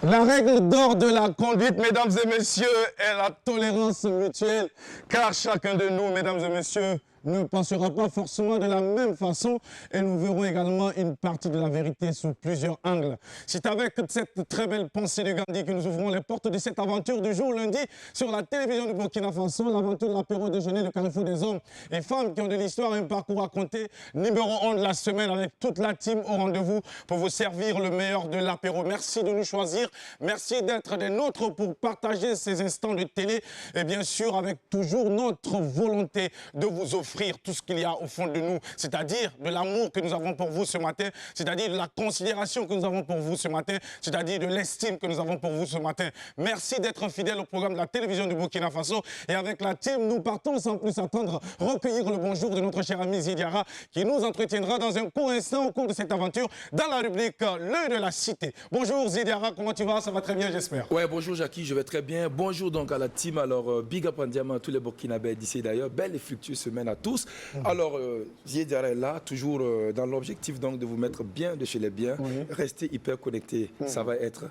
La règle d'or de la conduite, mesdames et messieurs, est la tolérance mutuelle, car chacun de nous, mesdames et messieurs, ne pensera pas forcément de la même façon et nous verrons également une partie de la vérité sous plusieurs angles. C'est avec cette très belle pensée de Gandhi que nous ouvrons les portes de cette aventure du jour lundi sur la télévision du Burkina Faso, l'aventure de l'apéro déjeuner, le carrefour des hommes et femmes qui ont de l'histoire et un parcours à compter. Numéro 1 de la semaine avec toute la team au rendez-vous pour vous servir le meilleur de l'apéro. Merci de nous choisir, merci d'être des nôtres pour partager ces instants de télé et bien sûr avec toujours notre volonté de vous offrir tout ce qu'il y a au fond de nous, c'est-à-dire de l'amour que nous avons pour vous ce matin, c'est-à-dire de la considération que nous avons pour vous ce matin, c'est-à-dire de l'estime que nous avons pour vous ce matin. Merci d'être fidèle au programme de la télévision du Burkina Faso et avec la team, nous partons sans plus attendre recueillir le bonjour de notre cher ami Zidiara qui nous entretiendra dans un court instant au cours de cette aventure dans la rubrique L'œil de la cité. Bonjour Zidiara, comment tu vas? Ça va très bien, j'espère. Ouais, bonjour Jackie, je vais très bien. Bonjour donc à la team. Alors, big up en diamant à tous les Burkinabés d'ici d'ailleurs. Belle et fructueuse semaine à tous. Alors, Zidiara est là, toujours dans l'objectif donc de vous mettre bien de chez les biens. Restez hyper connectés. Ça va être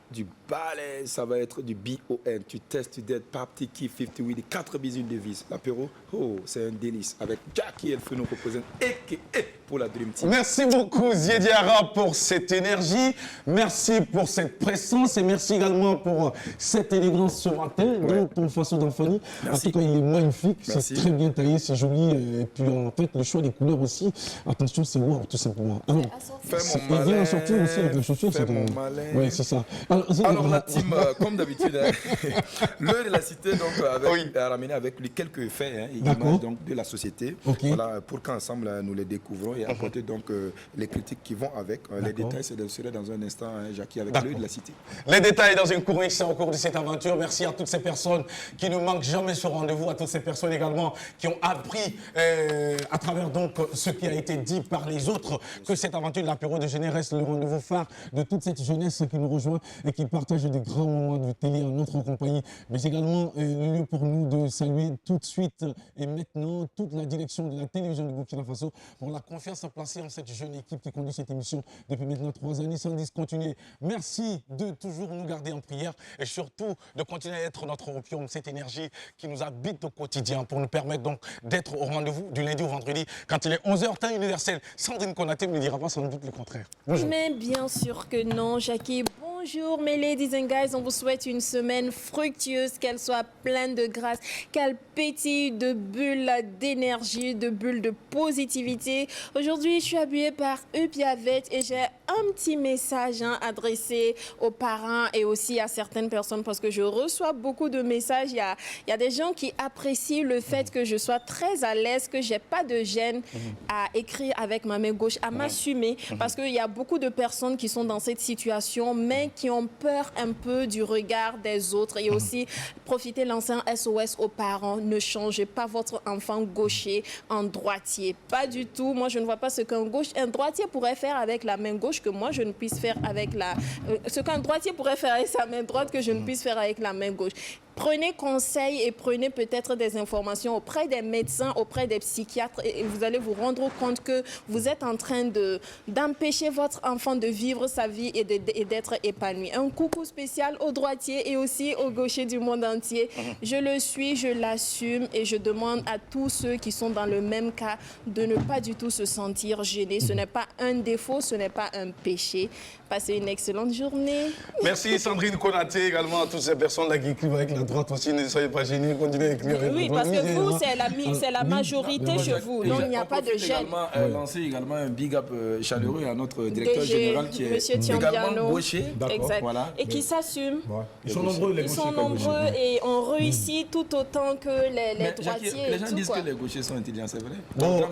du balai, ça va être du BON. Tu testes, tu dettes, pas petit kiff, 58, 4 bisous, une devise. L'apéro, oh, c'est un délice. Avec Jackie El Feno représente et pour la Dream Team. Merci beaucoup Zidiara pour cette énergie, merci pour cette présence et merci également pour cette élégance ce matin, donc ton façon d'enfanner. En tout cas, il est magnifique, c'est très bien taillé, c'est joli. Et puis en fait, le choix des couleurs aussi, attention, c'est wow, tout simplement. Alors, fais mon malin. Il sortir aussi avec les chaussures. Fais mon malin. Oui, c'est ça. Alors la team, comme d'habitude, l'heure de la cité donc, a ramené avec lui quelques faits, images donc, de la société, voilà, pour qu'ensemble nous les découvrons et apporter donc les critiques qui vont avec. Les détails, c'est serait dans un instant, Jackie, avec l'œil de la cité. Les détails dans une cour au cours de cette aventure. Merci à toutes ces personnes qui ne manquent jamais ce rendez-vous, à toutes ces personnes également qui ont appris à travers donc ce qui a été dit par les autres, que cette aventure de l'apéro déjeuner reste le rendez-vous phare de toute cette jeunesse qui nous rejoint et qui partage des grands moments de télé en notre compagnie, mais également le lieu pour nous de saluer tout de suite et maintenant toute la direction de la télévision du Burkina Faso pour la confiance placée en cette jeune équipe qui conduit cette émission depuis maintenant 3 années sans discontinuer. Merci de toujours nous garder en prière et surtout de continuer à être notre opium, cette énergie qui nous habite au quotidien pour nous permettre donc d'être au rendez-vous du lundi au vendredi quand il est 11h temps universel. Sandrine Konaté ne me dira pas sans doute le contraire. Bonjour. Mais bien sûr que non, Jackie. Bonjour mes ladies and guys, on vous souhaite une semaine fructueuse, qu'elle soit pleine de grâce, qu'elle pétille de bulles d'énergie, de bulles de positivité. Aujourd'hui, je suis habillée par Eupiavet et j'ai un petit message adressé aux parents et aussi à certaines personnes parce que je reçois beaucoup de messages. Il y a des gens qui apprécient le fait que je sois très à l'aise, que j'ai pas de gêne à écrire avec ma main gauche, à m'assumer parce qu'il y a beaucoup de personnes qui sont dans cette situation mais qui ont peur un peu du regard des autres et aussi profiter lancer un SOS aux parents. Ne changez pas votre enfant gaucher en droitier. Pas du tout. Moi, je ne vois pas ce qu'un droitier pourrait faire avec la main gauche que moi, je ne puisse faire avec ce qu'un droitier pourrait faire avec sa main droite que je ne puisse faire avec la main gauche. Prenez conseil et prenez peut-être des informations auprès des médecins, auprès des psychiatres et vous allez vous rendre compte que vous êtes en train d'empêcher votre enfant de vivre sa vie et d'être épanoui. Un coucou spécial aux droitiers et aussi aux gauchers du monde entier. Je le suis, je l'assume et je demande à tous ceux qui sont dans le même cas de ne pas du tout se sentir gênés. Ce n'est pas un défaut, ce n'est pas un péché. Passez une excellente journée. Merci Sandrine Konaté, également à toutes ces personnes-là qui écrivent avec la droite aussi. Ne soyez pas gênés, continuez à écrire avec la droite. Oui, parce que vous, c'est la majorité chez vous. Donc, il n'y a pas de gêne. Lancer également un big up chaleureux à notre directeur général qui est également gaucher. Exact. Voilà. Et qui s'assume. Ils sont nombreux, les gauchers. Ils sont nombreux et on réussit tout autant que les droitiers. Les gens disent que les gauchers sont intelligents, c'est vrai? Bon,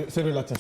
c'est relatif.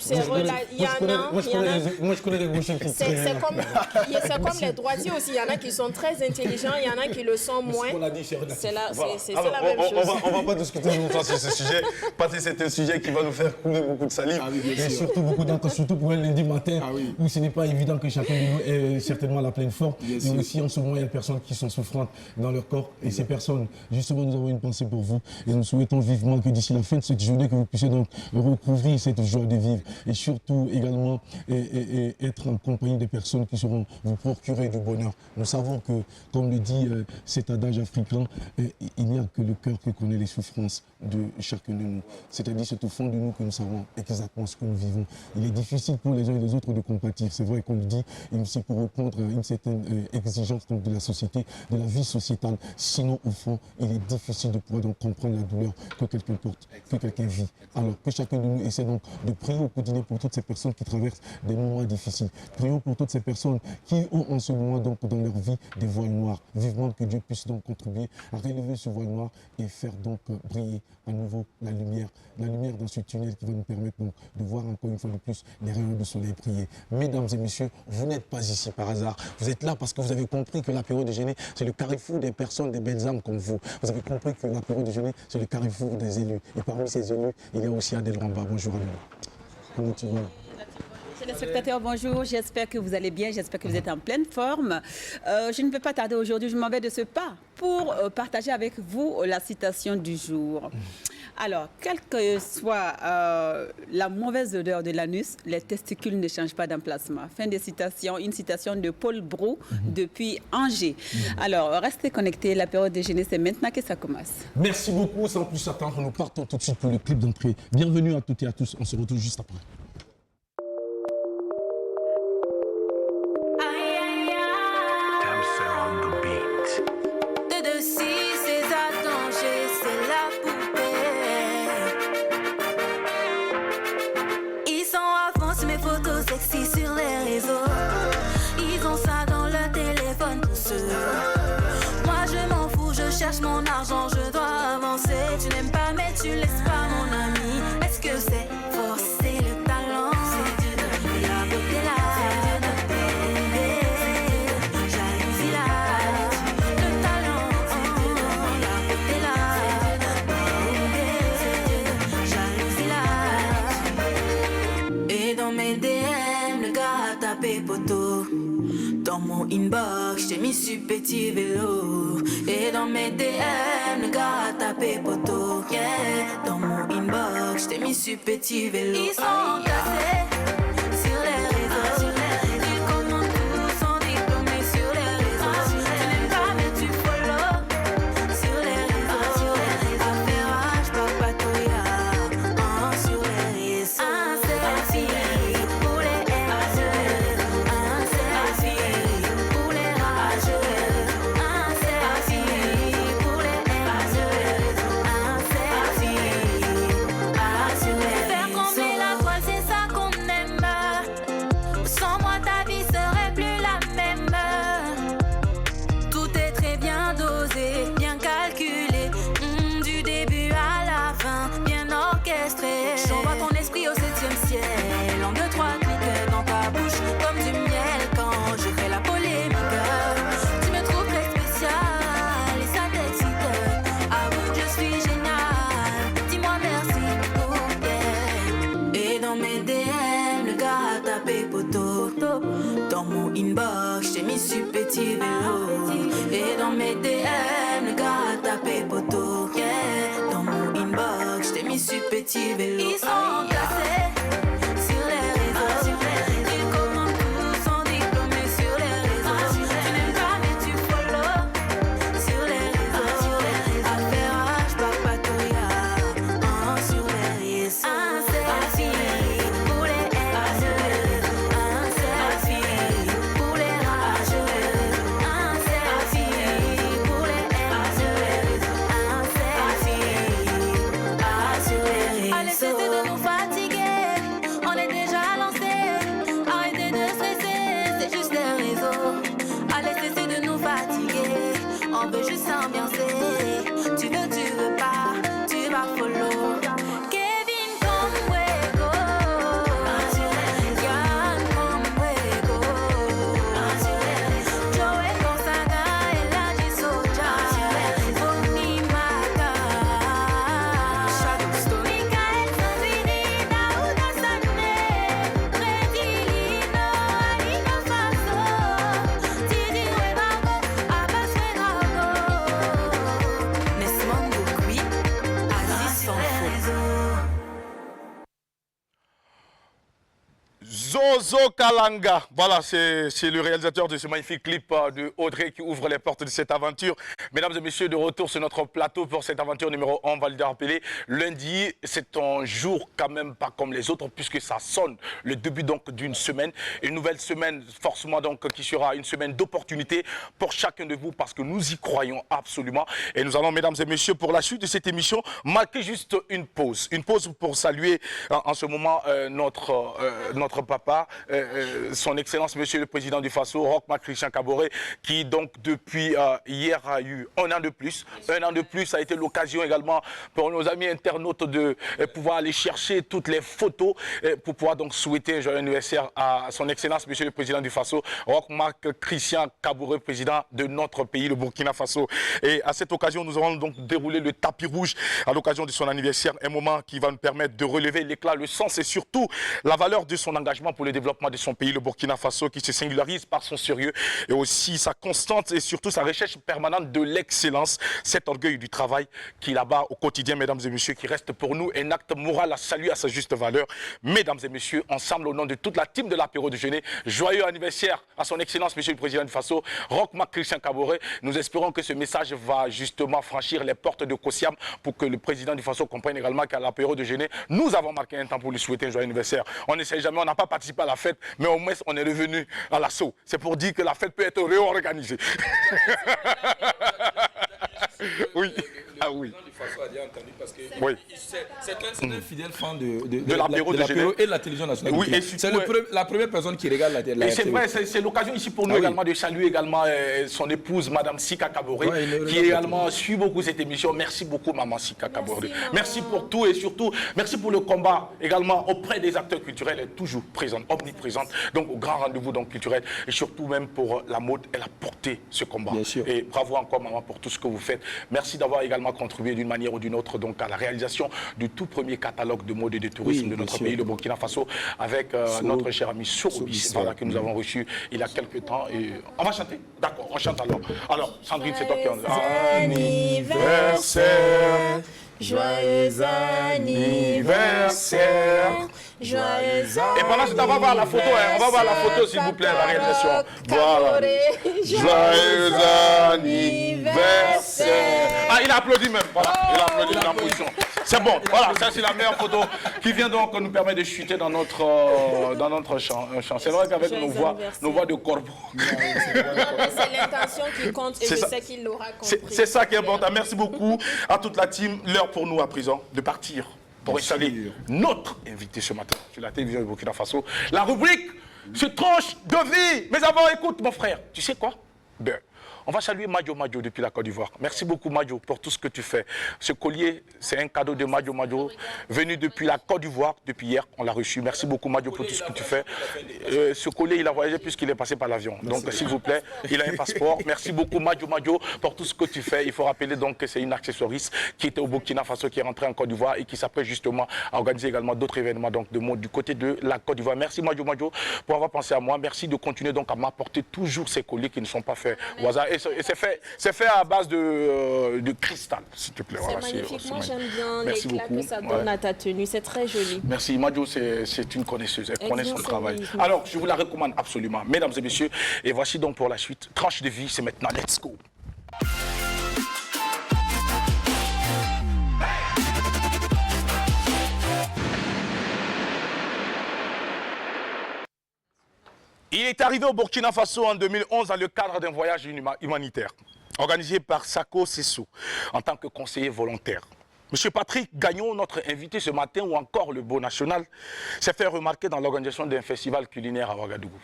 Moi, je connais les gauchers qui c'est comme les droitiers aussi. Il y en a qui sont très intelligents, il y en a qui le sont moins. On a dit c'est relatif. c'est la Alors, même chose. on va pas discuter longtemps sur ce sujet, parce que c'est un sujet qui va nous faire couler beaucoup de salive. Ah oui, bien et sûr. surtout beaucoup d'encre, surtout pour un lundi matin, Ah oui. où ce n'est pas évident que chacun de nous ait certainement la pleine forme. Bien Et sûr. aussi, en ce moment, il y a des personnes qui sont souffrantes dans leur corps. Et ces personnes, justement, nous avons une pensée pour vous. Et nous souhaitons vivement que d'ici la fin de cette journée, que vous puissiez donc recouvrir cette joie de vivre. Et surtout, également, être en compagnie des personnes qui sauront vous procurer du bonheur. Nous savons que, comme le dit cet adage africain, il n'y a que le cœur qui connaît les souffrances de chacun de nous. C'est-à-dire, c'est au fond de nous que nous savons exactement ce que nous vivons. Il est difficile pour les uns et les autres de compatir. C'est vrai qu'on le dit, c'est pour répondre à une certaine exigence donc, de la société, de la vie sociétale. Sinon, au fond, il est difficile de pouvoir donc comprendre la douleur que quelqu'un porte, que quelqu'un vit. Alors que chacun de nous essaie donc de prier au quotidien pour toutes ces personnes qui traversent des moments difficiles. Prions pour toutes ces personnes qui ont en ce moment donc dans leur vie des voiles noires. Vivement que Dieu puisse donc contribuer à relever ce voile noir et faire donc briller à nouveau la lumière dans ce tunnel qui va nous permettre donc de voir encore une fois de plus les rayons du soleil briller. Mesdames et messieurs, vous n'êtes pas ici par hasard. Vous êtes là parce que vous avez compris que l'apéro déjeuner, c'est le carrefour des personnes, des belles âmes comme vous. Vous avez compris que l'apéro déjeuner, c'est le carrefour des élus. Et parmi ces élus, il y a aussi Adèle Ramba. Bonjour Adèle. Comment tu vas? Téléspectateurs, bonjour, j'espère que vous allez bien, j'espère que vous êtes en pleine forme. Je ne vais pas tarder aujourd'hui, je m'en vais de ce pas pour partager avec vous la citation du jour. Alors, quelle que soit la mauvaise odeur de l'anus, les testicules ne changent pas d'emplacement. Fin de citation, une citation de Paul Brou depuis Angers. Alors, restez connectés, l'apéro déjeuner, c'est maintenant que ça commence. Merci beaucoup, sans plus attendre, nous partons tout de suite pour le clip d'entrée. Bienvenue à toutes et à tous, on se retrouve juste après. Sexy sur les réseaux, ils ont ça dans le téléphone pour ceux. Moi je m'en fous, je cherche mon argent, je dois avancer. Tu n'aimes pas mais tu laisses pas mon ami. Est-ce que c'est forcer le talent? C'est Dieu donné, la beauté là, c'est Dieu donné. Jalousie là, le talent, c'est Dieu donné, la beauté là, c'est Dieu donné. Jalousie là. Et dans mes DM, le gars a tapé poteau. Dans mon inbox, j'ai mis sur petit vélo. Et dans mes DM, le gars a tapé poteau. Yeah. Dans mon inbox, j'ai mis sur petit vélo. Ils sont cassés sur les réseaux. Ils commentent tous sans diplômés sur les réseaux. Tu n'aimes pas mais tu follow sur les réseaux. Affairage, papatoya, sur les réseaux. Un selfie pour les haineux, un selfie pour les rageux, un selfie pour les haineux, un selfie sur les réseaux. Faire trembler la toile, c'est ça qu'on aime. Sans moi, ta vie serait plus la même. Tout est très bien dosé, bien calculé, du début à la fin, bien orchestré. J'envoie ton esprit au 7e ciel, en 2-3 clics dans ta bouche, comme du miel quand je fais la polémique. Tu me trouves très spécial et ça t'excite. Avoue que je suis génial, dis-moi merci, oh yeah. Et dans mes DM, le gars a tapé poteau. Dans mon inbox, j'ai mis sur petit vélo. Et dans mes DM, le gars a tapé poteau. Yeah. Dans mon inbox, j'ai mis sur petit vélo. Ils sont cassés sur les réseaux. Ils commentent tous sans diplômés sur les réseaux. Tu n'aimes pas mais tu follow sur les réseaux. Affairage, papatoya, sur les réseaux. Un selfie pour les haineux, un selfie pour les rageux, un selfie pour les haineux, un selfie sur les réseaux. Allez, cessez de nous fatiguer, on est déjà lancé. Arrêtez de stresser, c'est juste les réseaux. Allez, cessez de nous fatiguer, on veut juste s'ambiancer. Tu veux pas, tu vas follow. Kevin Conwego, Yann Conwego, Joey Gonzaga et Laji Soja, Bonnie Zozo Kalanga, voilà, c'est le réalisateur de ce magnifique clip de Audrey qui ouvre les portes de cette aventure. Mesdames et messieurs, de retour sur notre plateau pour cette aventure numéro 1, on va le rappeler. Lundi, c'est un jour quand même pas comme les autres puisque ça sonne le début donc d'une semaine. Une nouvelle semaine forcément donc qui sera une semaine d'opportunités pour chacun de vous parce que nous y croyons absolument. Et nous allons, mesdames et messieurs, pour la suite de cette émission, marquer juste une pause. Une pause pour saluer en ce moment notre papa, son Excellence Monsieur le Président du Faso, Roch Marc Christian Kaboré, qui donc depuis hier a eu un an de plus. Un an de plus a été l'occasion également pour nos amis internautes de pouvoir aller chercher toutes les photos pour pouvoir donc souhaiter un joyeux anniversaire à son Excellence Monsieur le Président du Faso, Roch Marc Christian Kaboré, président de notre pays, le Burkina Faso. Et à cette occasion, nous allons donc dérouler le tapis rouge à l'occasion de son anniversaire, un moment qui va nous permettre de relever l'éclat, le sens et surtout la valeur de son engagement pour le développement de son pays, le Burkina Faso, qui se singularise par son sérieux et aussi sa constante et surtout sa recherche permanente de l'excellence, cet orgueil du travail qui là-bas au quotidien, mesdames et messieurs, qui reste pour nous un acte moral à saluer à sa juste valeur. Mesdames et messieurs, ensemble au nom de toute la team de l'apéro déjeuner, joyeux anniversaire à son Excellence Monsieur le Président du Faso, Roch Marc Christian Kaboré. Nous espérons que ce message va justement franchir les portes de Kosiam pour que le Président du Faso comprenne également qu'à l'apéro déjeuner, nous avons marqué un temps pour lui souhaiter un joyeux anniversaire. On n'essaie jamais, on n'a pas participé à la fête, mais au moins on est revenu à l'assaut. C'est pour dire que la fête peut être réorganisée. Oui. Ah oui. Oui. C'est un fidèle fan de l'apéro et de la télévision nationale. Oui, c'est la première personne qui regarde la télé. Et c'est vrai, c'est l'occasion ici pour nous également de saluer également son épouse, Madame Sika Kaboré, qui également suit beaucoup cette émission. Merci beaucoup, Maman Sika Kaboré. Merci pour tout et surtout, merci pour le combat également auprès des acteurs culturels. Elle est toujours présente, omniprésente, donc au grand rendez-vous donc culturel et surtout même pour la mode, elle a porté ce combat. Bien sûr. Et bravo encore, Maman, pour tout ce que vous faites. Merci d'avoir également contribué d'une manière ou d'une autre donc à la réalisation du tout premier catalogue de mode et de tourisme de notre pays, le Burkina Faso, avec notre cher ami Sourobis, voilà, que nous avons reçu il y a quelques temps. Et on va chanter? D'accord, on chante alors. Alors, Sandrine, c'est toi qui en... Anniversaire, joyeux anniversaire, joyeux anniversaire. Et pendant ce temps, on va voir la photo, hein. On va voir la photo, s'il vous plaît, la réalisation. Voilà. Joyeux anniversaire. Ah, il a applaudi même. Voilà, il a applaudi dans la position. C'est bon, voilà, ça c'est la meilleure photo qui vient donc nous permet de chuter dans notre chant. C'est vrai qu'avec nos voix de corbeau. C'est l'intention qui compte et je sais qu'il l'aura compris. C'est ça qui est important. Merci beaucoup à toute la team. L'heure pour nous à présent de partir pour installer notre invité ce matin sur la télévision du Burkina Faso. La rubrique se tranche de vie. Mais avant, écoute mon frère, tu sais quoi? Ben, on va saluer Madio Madio depuis la Côte d'Ivoire. Merci beaucoup Madio pour tout ce que tu fais. Ce collier, c'est un cadeau de Madio Madio, venu depuis la Côte d'Ivoire, depuis hier, on l'a reçu. Merci beaucoup Madio pour tout ce que tu fais. Ce collier, il a voyagé puisqu'il est passé par l'avion. Donc s'il vous plaît, il a un passeport. Merci beaucoup Madio Madio pour tout ce que tu fais. Il faut rappeler donc que c'est une accessoiriste qui était au Burkina Faso, qui est rentrée en Côte d'Ivoire et qui s'apprête justement à organiser également d'autres événements donc, de mode du côté de la Côte d'Ivoire. Merci Madio Madio pour avoir pensé à moi. Merci de continuer donc à m'apporter toujours ces colliers qui ne sont pas faits au hasard. Et c'est fait à base de cristal, s'il te plaît. C'est voilà, magnifique. Moi, j'aime bien Merci l'éclat beaucoup. que ça donne à ta tenue. C'est très joli. Merci. Madio, c'est une connaisseuse. Elle connaît son travail. Exactement. Alors, je vous la recommande absolument. Mesdames et messieurs, et voici donc pour la suite. Tranche de vie, c'est maintenant. Let's go. Il est arrivé au Burkina Faso en 2011 dans le cadre d'un voyage humanitaire organisé par Sako Sessou en tant que conseiller volontaire. Monsieur Patrick Gagnon, notre invité ce matin, ou encore le Beau National, s'est fait remarquer dans l'organisation d'un festival culinaire à Ouagadougou.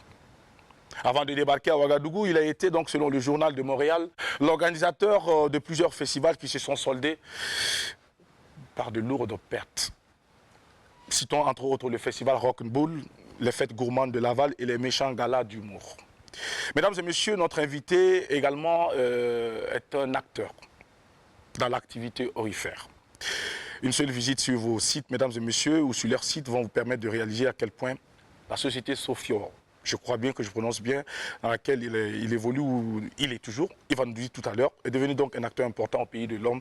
Avant de débarquer à Ouagadougou, il a été, donc, selon le journal de Montréal, l'organisateur de plusieurs festivals qui se sont soldés par de lourdes pertes. Citons entre autres le festival Rock'n'Bull, les fêtes gourmandes de Laval et les méchants galas d'humour. Mesdames et messieurs, notre invité également est un acteur dans l'activité orifère. Une seule visite sur vos sites, mesdames et messieurs, ou sur leur site vont vous permettre de réaliser à quel point la société Sofior, je crois bien que je prononce bien, dans laquelle il évolue, ou il est toujours, il va nous dire tout à l'heure, est devenu donc un acteur important au pays de l'homme,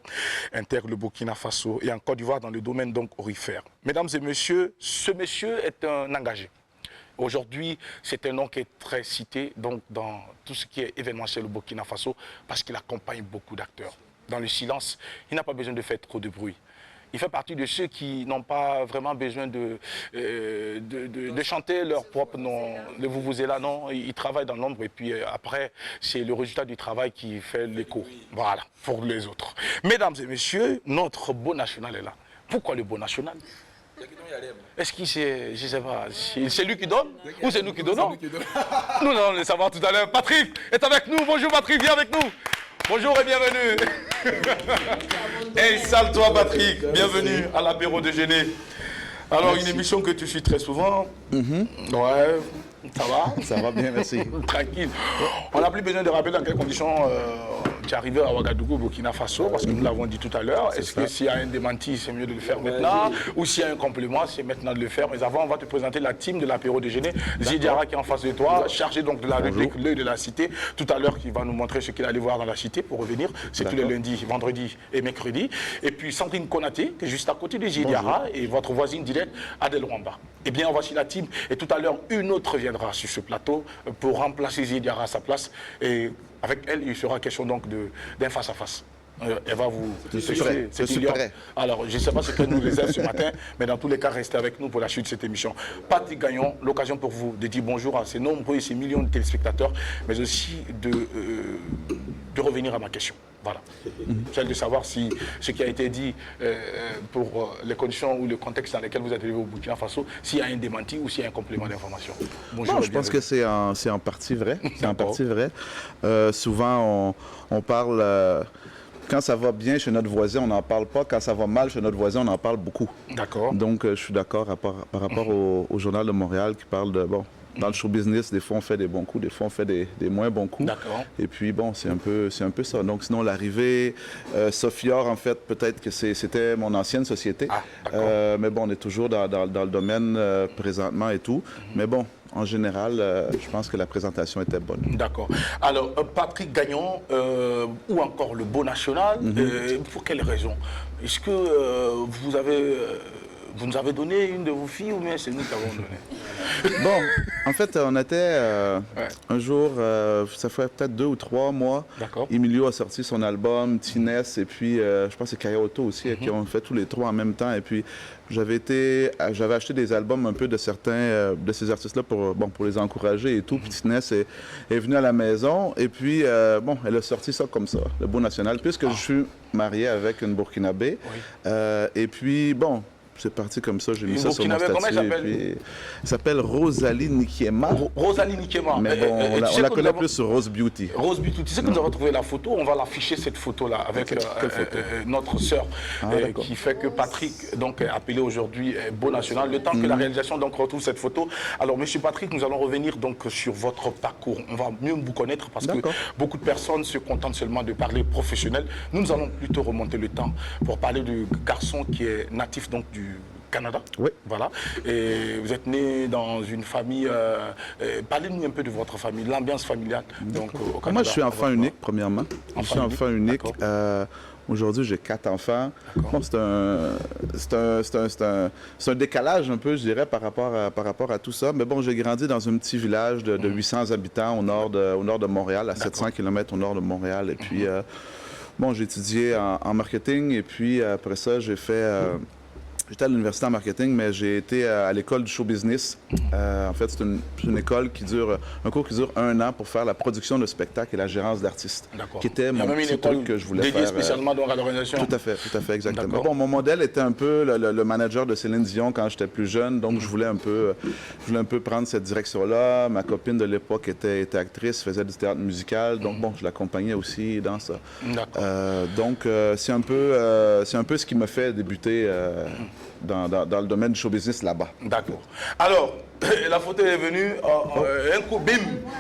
intègre le Burkina Faso et en Côte d'Ivoire dans le domaine donc orifère. Mesdames et messieurs, ce monsieur est un engagé. Aujourd'hui, c'est un nom qui est très cité donc, dans tout ce qui est événementiel au Burkina Faso parce qu'il accompagne beaucoup d'acteurs. Dans le silence, il n'a pas besoin de faire trop de bruit. Il fait partie de ceux qui n'ont pas vraiment besoin de chanter leur propre nom, de vuvuzela, non. Il travaille dans l'ombre et puis après, c'est le résultat du travail qui fait l'écho. Voilà, pour les autres. Mesdames et messieurs, notre beau national est là. Pourquoi le beau national? Est-ce qu'il sait, je ne sais pas, c'est lui qui donne ou c'est nous qui donnons? Nous allons le savoir tout à l'heure. Patrick est avec nous. Bonjour Patrick, viens avec nous. Bonjour et bienvenue. Hey, sale-toi Patrick, bienvenue à l'apéro déjeuner. Alors, une émission que tu suis très souvent. Ouais, ça va? Ça va bien, merci. Tranquille. On n'a plus besoin de rappeler dans quelles conditions tu es arrivé à Ouagadougou, Burkina Faso, parce que nous l'avons dit tout à l'heure. Est-ce que s'il y a un démenti, c'est mieux de le faire maintenant? Ou s'il y a un complément, c'est maintenant de le faire? Mais avant, on va te présenter la team de l'apéro déjeuner. Zidiara qui est en face de toi, chargé donc de la rubrique L'œil de la cité. Tout à l'heure, qui va nous montrer ce qu'il allait voir dans la cité pour revenir. C'est tous les lundis, vendredis et mercredis. Et puis Sandrine Konaté, qui est juste à côté de Zidiara, et votre voisine directe, Adèle Rwamba. Eh bien, voici la team. Et tout à l'heure, une autre viendra sur ce plateau pour remplacer Zidiara à sa place. Et avec elle, il sera question donc d'un face-à-face. Elle va vous... Je suis prêt. Alors, je ne sais pas ce qu'elle nous réserve ce matin, mais dans tous les cas, restez avec nous pour la suite de cette émission. Patrick Gagnon, l'occasion pour vous de dire bonjour à ces nombreux et ces millions de téléspectateurs, mais aussi de revenir à ma question. Voilà. Celle de savoir si ce qui a été dit pour les conditions ou le contexte dans lesquels vous êtes arrivé au Burkina Faso, s'il y a un démenti ou s'il y a un complément d'information. Bonjour. Non, je pense que c'est en partie vrai. C'est en partie vrai. Souvent, on parle... quand ça va bien chez notre voisin, on n'en parle pas. Quand ça va mal chez notre voisin, on en parle beaucoup. D'accord. Donc, je suis d'accord par rapport au Journal de Montréal qui parle de... Bon, dans le show business, des fois on fait des bons coups, des fois on fait des moins bons coups. D'accord. Et puis bon, c'est un peu ça. Donc sinon l'arrivée, Sofior en fait, peut-être que c'était mon ancienne société. Ah, d'accord. Mais bon, on est toujours dans le domaine présentement et tout. Mais bon, en général, je pense que la présentation était bonne. D'accord. Alors, Patrick Gagnon, ou encore le Beau National, pour quelle raison? Est-ce que vous nous avez donné une de vos filles ou bien c'est nous qui avons donné? Bon, en fait, on était un jour, ça fait peut-être 2 ou 3 mois. D'accord. Emilio a sorti son album, Tinès, et puis je pense que c'est Kayaoto aussi, qui ont fait tous les 3 en même temps. Et puis j'avais acheté des albums un peu de certains de ces artistes-là pour les encourager et tout. Puis Tinès est venue à la maison et puis bon, elle a sorti ça comme ça, le Beau National, puisque je suis marié avec une Burkinabé. Et puis bon, c'est parti comme ça, j'ai mis ça sur mon statut. Comment elle s'appelle? Elle s'appelle Rosalie Nikiema. Rosalie Nikiema. Mais bon, on la connaît plus sur Rose Beauty. Rose Beauty. Tu sais que nous avons trouvé la photo, on va l'afficher cette photo-là avec notre sœur qui fait que Patrick donc, est appelé aujourd'hui Beau National. Le temps que la réalisation donc, retrouve cette photo. Alors, monsieur Patrick, nous allons revenir donc sur votre parcours. On va mieux vous connaître parce que beaucoup de personnes se contentent seulement de parler professionnel. Nous allons plutôt remonter le temps pour parler du garçon qui est natif donc du Canada. Oui. Voilà. Et vous êtes né dans une famille. Parlez-nous un peu de votre famille, l'ambiance familiale. Donc, au Canada. Moi, je suis enfant unique, premièrement. Je suis enfant unique. Aujourd'hui, j'ai 4 enfants. Bon, c'est un décalage un peu, je dirais, par rapport à tout ça. Mais bon, j'ai grandi dans un petit village de 800 habitants au nord de Montréal, à 700 km au nord de Montréal. Et puis, bon, j'ai étudié en marketing. Et puis, après ça, j'ai fait... J'étais à l'université en marketing, mais j'ai été à l'école du show business. En fait, c'est une école qui dure, un cours qui dure 1 an pour faire la production de spectacles et la gérance d'artistes. Qui était mon petit truc que je voulais faire. Dédié spécialement donc à l'organisation. Tout à fait, exactement. Bon, mon modèle était un peu le manager de Céline Dion quand j'étais plus jeune, donc je voulais un peu prendre cette direction-là. Ma copine de l'époque était actrice, faisait du théâtre musical, donc bon, je l'accompagnais aussi dans ça. Donc, c'est un peu ce qui m'a fait débuter dans le domaine du show business là-bas. D'accord. Alors, la photo est venue, un coup, bim,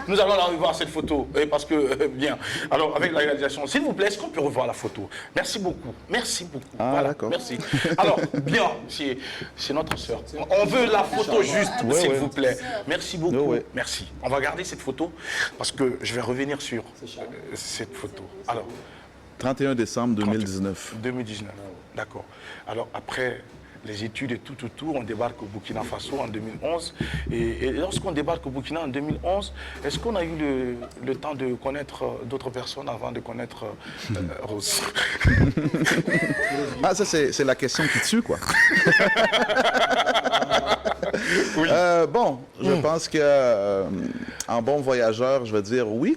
nous allons la revoir cette photo, parce que, bien. Alors, avec la réalisation, s'il vous plaît, est-ce qu'on peut revoir la photo? Merci beaucoup, merci beaucoup. Ah, voilà, d'accord. Merci. Alors, bien, c'est notre sœur. On veut la photo juste, s'il vous plaît. Merci beaucoup, merci. On va garder cette photo, parce que je vais revenir sur cette photo. Alors, 31 décembre 2019. 2019, d'accord. Alors, après les études et tout autour. On débarque au Burkina Faso en 2011. Et lorsqu'on débarque au Burkina en 2011, est-ce qu'on a eu le temps de connaître d'autres personnes avant de connaître Rose? Ah, ça, c'est la question qui tue, quoi. Oui. Bon, je pense que en bon voyageur, je vais dire oui.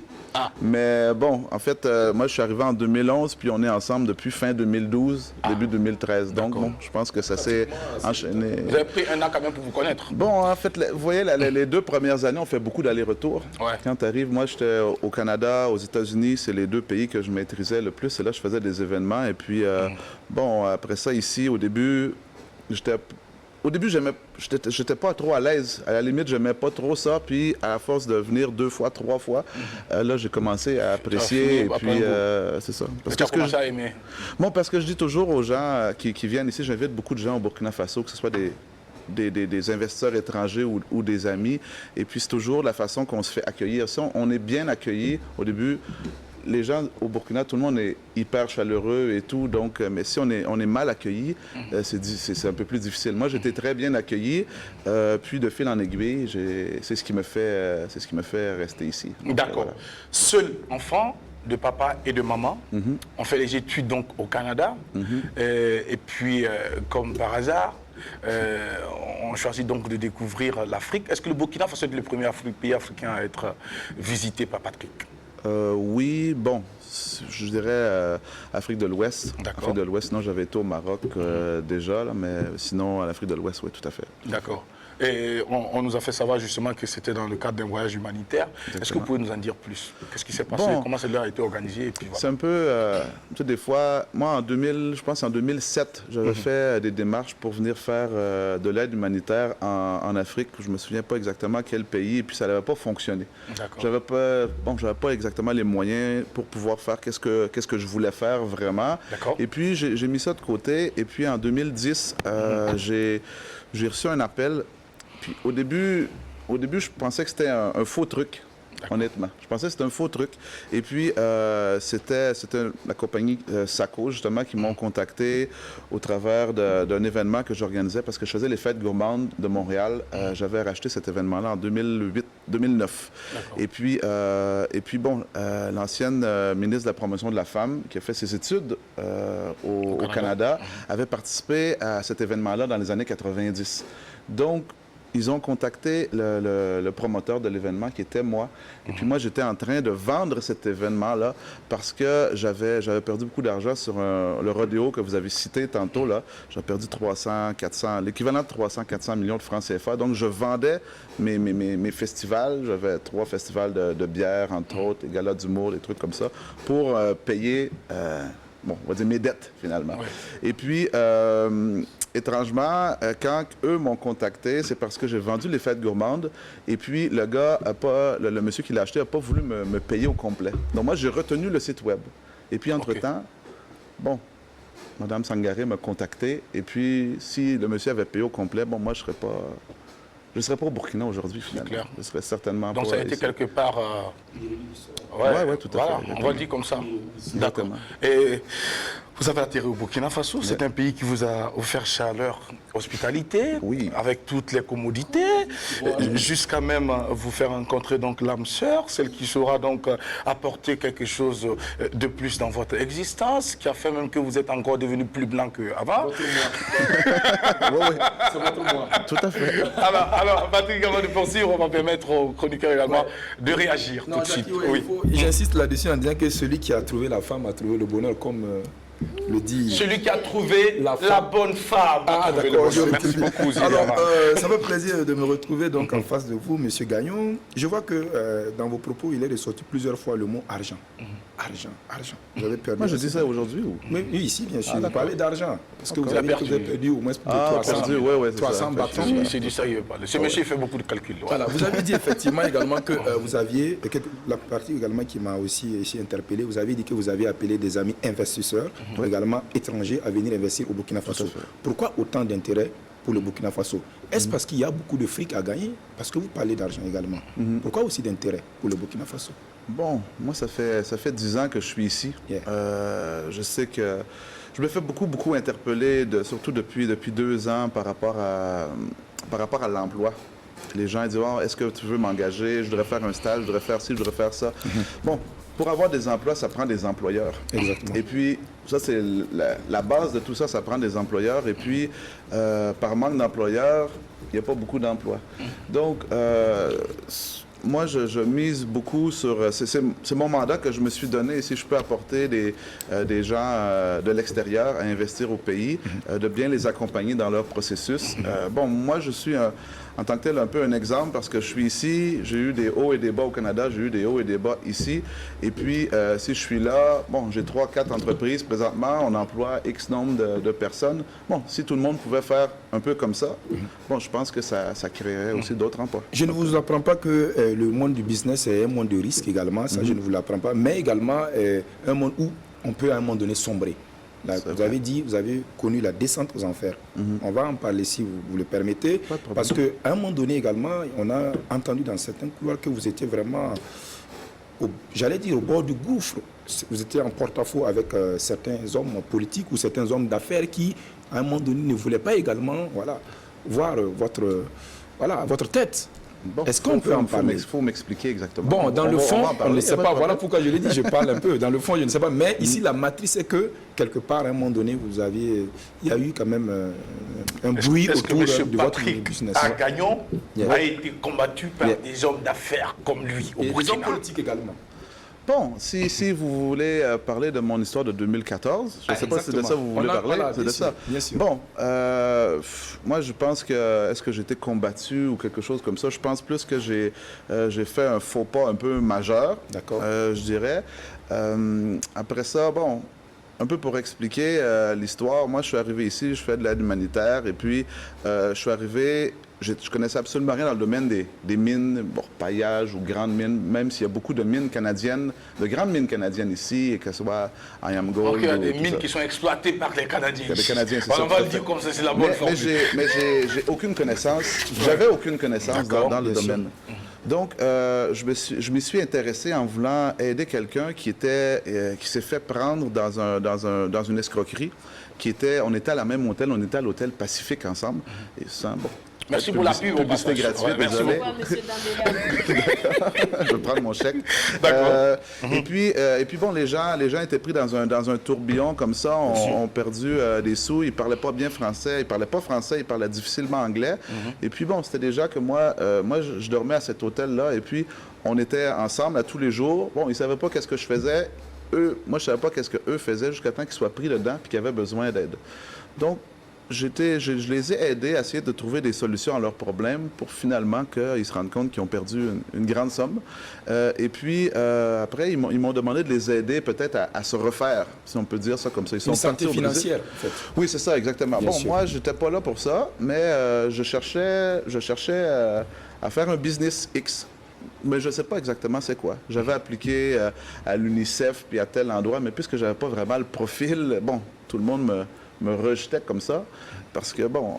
Mais bon, en fait, moi, je suis arrivé en 2011, puis on est ensemble depuis fin 2012, début 2013. Donc, bon, je pense que ça s'est enchaîné. Vous avez pris un an quand même pour vous connaître. Bon, en fait, vous voyez, les 2 premières années, on fait beaucoup d'allers-retours. Ouais. Quand tu arrives, moi, j'étais au Canada, aux États-Unis, c'est les 2 pays que je maîtrisais le plus. Et là, je faisais des événements. Et puis, bon, après ça, ici, au début, j'étais pas trop à l'aise. À la limite, j'aimais pas trop ça. Puis, à force de venir 2 fois, 3 fois, là, j'ai commencé à apprécier. Et puis, c'est ça. Parce que tu as commencé à aimer. Bon, parce que je dis toujours aux gens qui viennent ici, j'invite beaucoup de gens au Burkina Faso, que ce soit des investisseurs étrangers ou des amis. Et puis, c'est toujours la façon qu'on se fait accueillir. Si on est bien accueilli au début, les gens au Burkina, tout le monde est hyper chaleureux et tout, donc, mais si on est mal accueilli, c'est un peu plus difficile. Moi, j'étais très bien accueilli, puis de fil en aiguille, c'est ce qui me fait rester ici. D'accord. Voilà. Seul enfant de papa et de maman, on fait les études donc au Canada, et puis, comme par hasard, on choisit donc de découvrir l'Afrique. Est-ce que le Burkina Faso est le premier pays africain à être visité par Patrick? Oui, bon, je dirais Afrique de l'Ouest. D'accord. Afrique de l'Ouest, sinon j'avais été au Maroc déjà, là, mais sinon à l'Afrique de l'Ouest, oui, tout à fait. D'accord. Et on nous a fait savoir justement que c'était dans le cadre d'un voyage humanitaire. Est-ce que vous pouvez nous en dire plus? Qu'est-ce qui s'est passé? Bon. Comment cela a été organisé? Et puis voilà. C'est un peu, tu sais, des fois, moi je pense en 2007, j'avais fait des démarches pour venir faire de l'aide humanitaire en Afrique. Je me souviens pas exactement quel pays, et puis ça n'avait pas fonctionné. D'accord. J'avais pas exactement les moyens pour pouvoir faire qu'est-ce que je voulais faire vraiment. D'accord. Et puis j'ai mis ça de côté, et puis en 2010, j'ai reçu un appel. Puis au début, je pensais que c'était un faux truc, honnêtement. Je pensais que c'était un faux truc. Et puis, c'était la compagnie SACO, justement, qui m'ont contacté au travers d'un événement que j'organisais parce que je faisais les fêtes gourmandes de Montréal. J'avais racheté cet événement-là en 2009. Et puis bon, l'ancienne ministre de la Promotion de la Femme, qui a fait ses études au Canada, avait participé à cet événement-là dans les années 90. Donc, ils ont contacté le promoteur de l'événement qui était moi. Et puis moi, j'étais en train de vendre cet événement-là parce que j'avais perdu beaucoup d'argent sur le rodéo que vous avez cité tantôt, là. J'ai perdu 400, l'équivalent de 300-400 millions de francs CFA. Donc, je vendais mes festivals. J'avais 3 festivals de bière, entre autres, des galas d'humour, des trucs comme ça, pour payer, bon, on va dire mes dettes, finalement. Ouais. Et puis, étrangement, quand eux m'ont contacté, c'est parce que j'ai vendu les fêtes gourmandes et puis le gars le monsieur qui l'a acheté n'a pas voulu me payer au complet. Donc moi, j'ai retenu le site web. Et puis, entre-temps, bon, Mme Sangaré m'a contacté et puis si le monsieur avait payé au complet, bon, moi, je ne serais pas au Burkina aujourd'hui, finalement. Clair. Je serais certainement donc pas ça a été ici. quelque part... Ouais, tout à fait. On va le dire comme ça. D'accord. Exactement. Et vous avez atterri au Burkina Faso. Ouais. C'est un pays qui vous a offert chaleur, hospitalité, oui, avec toutes les commodités, jusqu'à même vous faire rencontrer donc l'âme sœur, celle qui saura donc apporter quelque chose de plus dans votre existence, qui a fait même que vous êtes encore devenu plus blanc qu'avant. C'est votre moi. Tout à fait. Alors, Patrick, avant de poursuivre, on va permettre aux chroniqueurs également de réagir tout de suite. Oui. J'insiste là-dessus en disant que celui qui a trouvé la femme a trouvé le bonheur, comme le dit... Celui qui a trouvé la bonne femme. Ah, d'accord. Merci beaucoup. Alors, ça me fait plaisir de me retrouver donc en face de vous, Monsieur Gagnon. Je vois que dans vos propos, il est ressorti plusieurs fois le mot argent. Argent. Vous avez perdu. Moi, je dis ça aujourd'hui ou... Oui, ici, bien sûr. Vous parlez d'argent. Parce que vous avez perdu au moins 300 bâtons. C'est du sérieux. Ce monsieur fait beaucoup de calculs. Voilà. Vous avez dit effectivement également que vous aviez, la partie également qui m'a aussi interpellé, vous avez dit que vous avez appelé des amis investisseurs, également étrangers, à venir investir au Burkina Faso. Pourquoi autant d'intérêt pour le Burkina Faso? Est-ce parce qu'il y a beaucoup de fric à gagner? Parce que vous parlez d'argent également. Pourquoi aussi d'intérêt pour le Burkina Faso? Bon, moi, ça fait 10 ans que je suis ici. Je sais que je me fais beaucoup interpeller, surtout depuis 2 ans, par rapport à l'emploi. Les gens disent oh, est-ce que tu veux m'engager? Je voudrais faire un stage, je voudrais faire ci, je voudrais faire ça. Bon, pour avoir des emplois, ça prend des employeurs. Exactement. Et puis, ça, c'est la base de tout ça, ça prend des employeurs. Et puis, par manque d'employeurs, il n'y a pas beaucoup d'emplois. Donc, moi, je mise beaucoup sur... C'est mon mandat que je me suis donné. Et si je peux apporter des gens de l'extérieur à investir au pays, de bien les accompagner dans leur processus. Bon, moi, je suis en tant que tel un peu un exemple parce que je suis ici, j'ai eu des hauts et des bas au Canada, j'ai eu des hauts et des bas ici. Et puis, si je suis là, bon, j'ai 3-4 entreprises présentement, on emploie X nombre de personnes. Bon, si tout le monde pouvait faire un peu comme ça, bon, je pense que ça créerait aussi d'autres emplois. Je ne vous apprends pas que le monde du business est un monde de risque également, ça je ne vous l'apprends pas, mais également un monde où on peut à un moment donné sombrer. Là, vous avez dit, vous avez connu la descente aux enfers. On va en parler si vous le permettez, parce qu'à un moment donné également, on a entendu dans certains couloirs que vous étiez vraiment, j'allais dire, au bord du gouffre. Vous étiez en porte-à-faux avec certains hommes politiques ou certains hommes d'affaires qui, à un moment donné, ne voulaient pas également voir votre tête. Bon, est-ce qu'on peut en parler? Il faut m'expliquer exactement. Bon, dans le fond, on ne sait pas. Voilà pourquoi je l'ai dit, je parle un peu. Dans le fond, je ne sais pas. Mais ici, la matrice est que, quelque part, à un moment donné, il y a eu quand même un bruit autour de votre business. Gagnon a été combattu par des hommes d'affaires comme lui au Et des Burkina. hommes politiques également. Bon, si vous voulez parler de mon histoire de 2014, je ne sais pas si c'est de ça que vous voulez parler, c'est de ça. Bien sûr. Bon, moi je pense que, est-ce que j'ai été combattu ou quelque chose comme ça? Je pense plus que j'ai fait un faux pas un peu majeur, je dirais. Après ça, bon, un peu pour expliquer l'histoire, moi je suis arrivé ici, je fais de l'aide humanitaire et puis je suis arrivé... Je connaissais absolument rien dans le domaine des mines, bon, paillage ou grandes mines, même s'il y a beaucoup de mines canadiennes, de grandes mines canadiennes ici, que ce soit I Am Gold. Donc il y a des mines ça. qui sont exploitées par les Canadiens. Les Canadiens, c'est ça. On va le dire comme ça, c'est la bonne formule. Mais j'ai aucune connaissance, j'avais aucune connaissance dans le domaine. Donc, je m'y suis intéressé en voulant aider quelqu'un qui s'est fait prendre dans une escroquerie. On était à la même hôtel, on était à l'hôtel Pacifique ensemble. Et ça, bon. Merci pour la pub. Publicité gratuite, désolé. Je vais prendre mon chèque. D'accord. Et puis bon, les gens étaient pris dans un tourbillon comme ça, ont perdu des sous, ils parlaient pas bien français, ils parlaient pas français, ils parlaient difficilement anglais. Et puis bon, c'était déjà que moi je dormais à cet hôtel-là et puis on était ensemble à tous les jours. Bon, ils savaient pas qu'est-ce que je faisais. Moi je savais pas qu'est-ce qu'eux faisaient jusqu'à temps qu'ils soient pris dedans puis qu'ils avaient besoin d'aide. Donc, je les ai aidés à essayer de trouver des solutions à leurs problèmes pour finalement qu'ils se rendent compte qu'ils ont perdu une grande somme. Et puis, après, ils m'ont demandé de les aider peut-être à se refaire, si on peut dire ça comme ça. Ils sont une santé financière, en fait. Oui, c'est ça, exactement. Bien bon, sûr. moi, je n'étais pas là pour ça, mais je cherchais à faire un business X. Mais je ne sais pas exactement c'est quoi. J'avais appliqué à l'UNICEF puis à tel endroit, mais puisque je n'avais pas vraiment le profil, bon, tout le monde me rejetait comme ça, parce que, bon,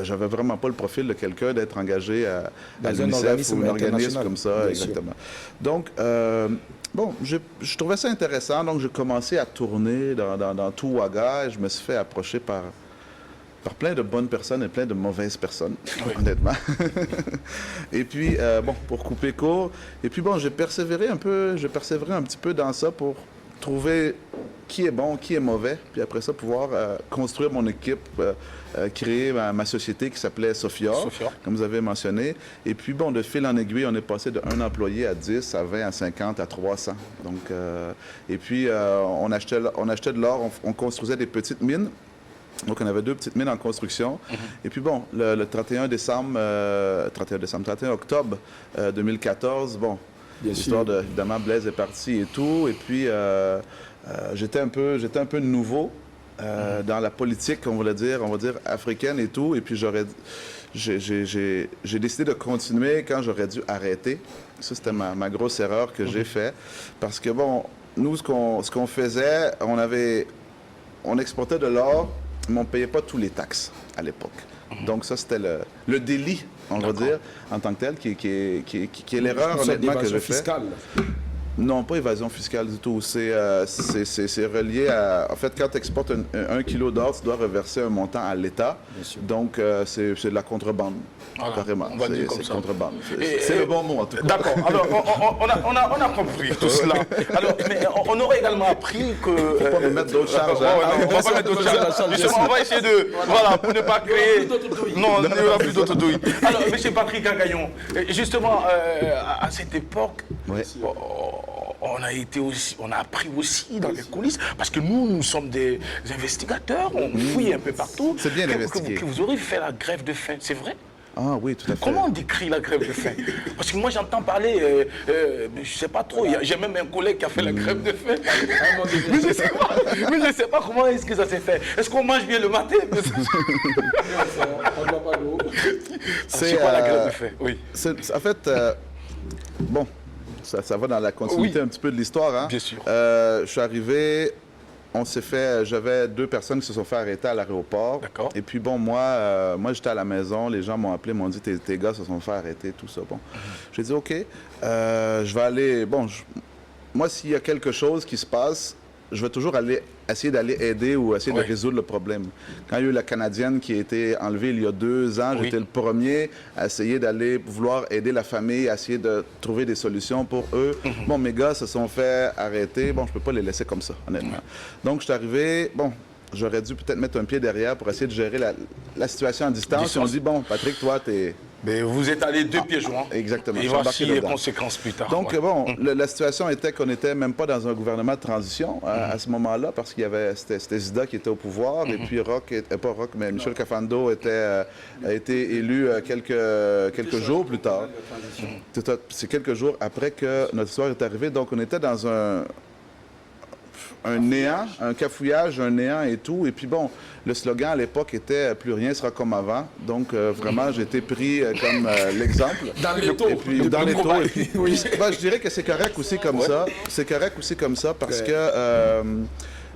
j'avais vraiment pas le profil de quelqu'un d'être engagé à l'UNICEF ou un organisme comme ça, exactement. Donc, bon, je trouvais ça intéressant, donc j'ai commencé à tourner dans tout Ouaga et je me suis fait approcher par plein de bonnes personnes et plein de mauvaises personnes, honnêtement. Et puis, bon, pour couper court, et puis bon, j'ai persévéré un petit peu dans ça pour trouver qui est bon, qui est mauvais, puis après ça, pouvoir construire mon équipe, créer ma société qui s'appelait Sophia, comme vous avez mentionné. Et puis, bon, de fil en aiguille, on est passé de 1 employé à 10, à 20, à 50, à 300. Donc, et puis, on achetait de l'or, on construisait des petites mines. Donc, on avait 2 petites mines en construction. Et puis, bon, le 31 octobre 2014, bon, l'histoire de, évidemment, Blaise est parti et tout. Et puis, j'étais un peu nouveau dans la politique, on va dire africaine et tout. Et puis, j'ai décidé de continuer quand j'aurais dû arrêter. Ça, c'était ma grosse erreur que j'ai faite. Parce que, bon, nous, ce qu'on faisait, on exportait de l'or, mais on ne payait pas tous les taxes à l'époque. Donc ça, c'était le délit, on va dire, en tant que tel, qui est l'erreur, honnêtement, que j'ai fait. Non, pas évasion fiscale du tout. C'est relié à... En fait, quand tu exportes un kilo d'or, tu dois reverser un montant à l'État. Donc, c'est de la contrebande, Voilà, carrément. on va dire comme C'est ça. contrebande. C'est le bon mot, en tout cas. D'accord. Alors, on a compris tout cela. Alors, mais on aurait également appris que... Faut pas me mettre d'autres charges. ouais, non, on va pas mettre d'autres charges. Justement, on va essayer de... Voilà, pour ne pas créer... Non, il n'y aura plus d'autres douilles. Alors, M. Patrick Cagaillon, justement, à cette époque, Ouais. on a appris aussi dans les coulisses, parce que nous sommes des investigateurs, on fouille un peu partout. C'est bien d'investiguer. Que vous aurez fait la grève de faim, c'est vrai? Ah oui, tout à fait. Comment on décrit la grève de faim? Parce que moi j'entends parler, je ne sais pas trop, j'ai même un collègue qui a fait la grève de faim. Mais je ne sais pas comment est-ce que ça s'est fait. Est-ce qu'on mange bien le matin? C'est quoi la grève de faim? Oui. En fait, bon, ça va dans la continuité un petit peu de l'histoire. Hein. Bien sûr. Je suis arrivé, j'avais 2 personnes qui se sont fait arrêter à l'aéroport. D'accord. Et puis bon, moi j'étais à la maison, les gens m'ont appelé, m'ont dit tes gars se sont fait arrêter, tout ça. Bon, j'ai dit ok, je vais aller. Bon, moi s'il y a quelque chose qui se passe, je vais toujours essayer d'aller aider ou essayer de résoudre le problème. Quand il y a eu la Canadienne qui a été enlevée il y a 2 ans, j'étais le premier à essayer d'aller vouloir aider la famille, à essayer de trouver des solutions pour eux. Bon, mes gars se sont fait arrêter. Bon, je peux pas les laisser comme ça, honnêtement. Donc, je suis arrivé, bon, j'aurais dû peut-être mettre un pied derrière pour essayer de gérer la situation à distance. Et on dit, bon, Patrick, toi, t'es... Mais vous êtes allé 2 pieds joints. Exactement. Et voici les conséquences plus tard. Donc, bon, la situation était qu'on n'était même pas dans un gouvernement de transition à ce moment-là, parce qu'il y avait, c'était Zida qui était au pouvoir, et puis mais Michel Kafando a été élu quelques jours plus tard. C'est quelques jours après que notre histoire est arrivée. Donc, on était dans un néant, un cafouillage, un néant et tout. Et puis bon, le slogan à l'époque était « Plus rien sera comme avant ». Donc vraiment, j'ai été pris comme l'exemple. Dans l'étau. Et puis dans l'étau. Et puis, ben, je dirais que c'est correct aussi comme ça. C'est correct aussi comme ça parce que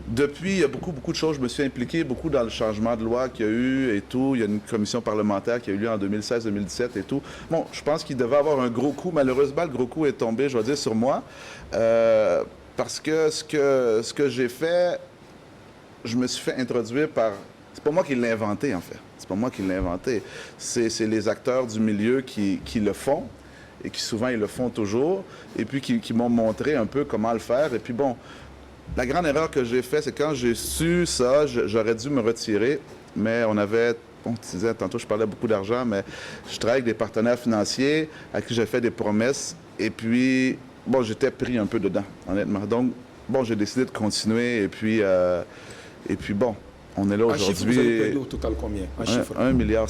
depuis, il y a beaucoup de choses. Je me suis impliqué beaucoup dans le changement de loi qu'il y a eu et tout. Il y a une commission parlementaire qui a eu lieu en 2016-2017 et tout. Bon, je pense qu'il devait avoir un gros coup. Malheureusement, le gros coup est tombé, je dois dire, sur moi. Parce que ce que j'ai fait, je me suis fait introduire par... C'est pas moi qui l'ai inventé, en fait. C'est pas moi qui l'ai inventé. C'est les acteurs du milieu qui le font, et qui souvent, ils le font toujours, et puis qui m'ont montré un peu comment le faire. Et puis bon, la grande erreur que j'ai faite, c'est quand j'ai su ça, j'aurais dû me retirer, mais on avait... Bon, tu disais, tantôt, je parlais beaucoup d'argent, mais je travaille avec des partenaires financiers à qui j'ai fait des promesses, et puis... Bon, j'étais pris un peu dedans, honnêtement. Donc, bon, j'ai décidé de continuer. Et puis bon, on est là aujourd'hui. En chiffre, vous avez perdu au total combien? En chiffre? 1,6 milliard.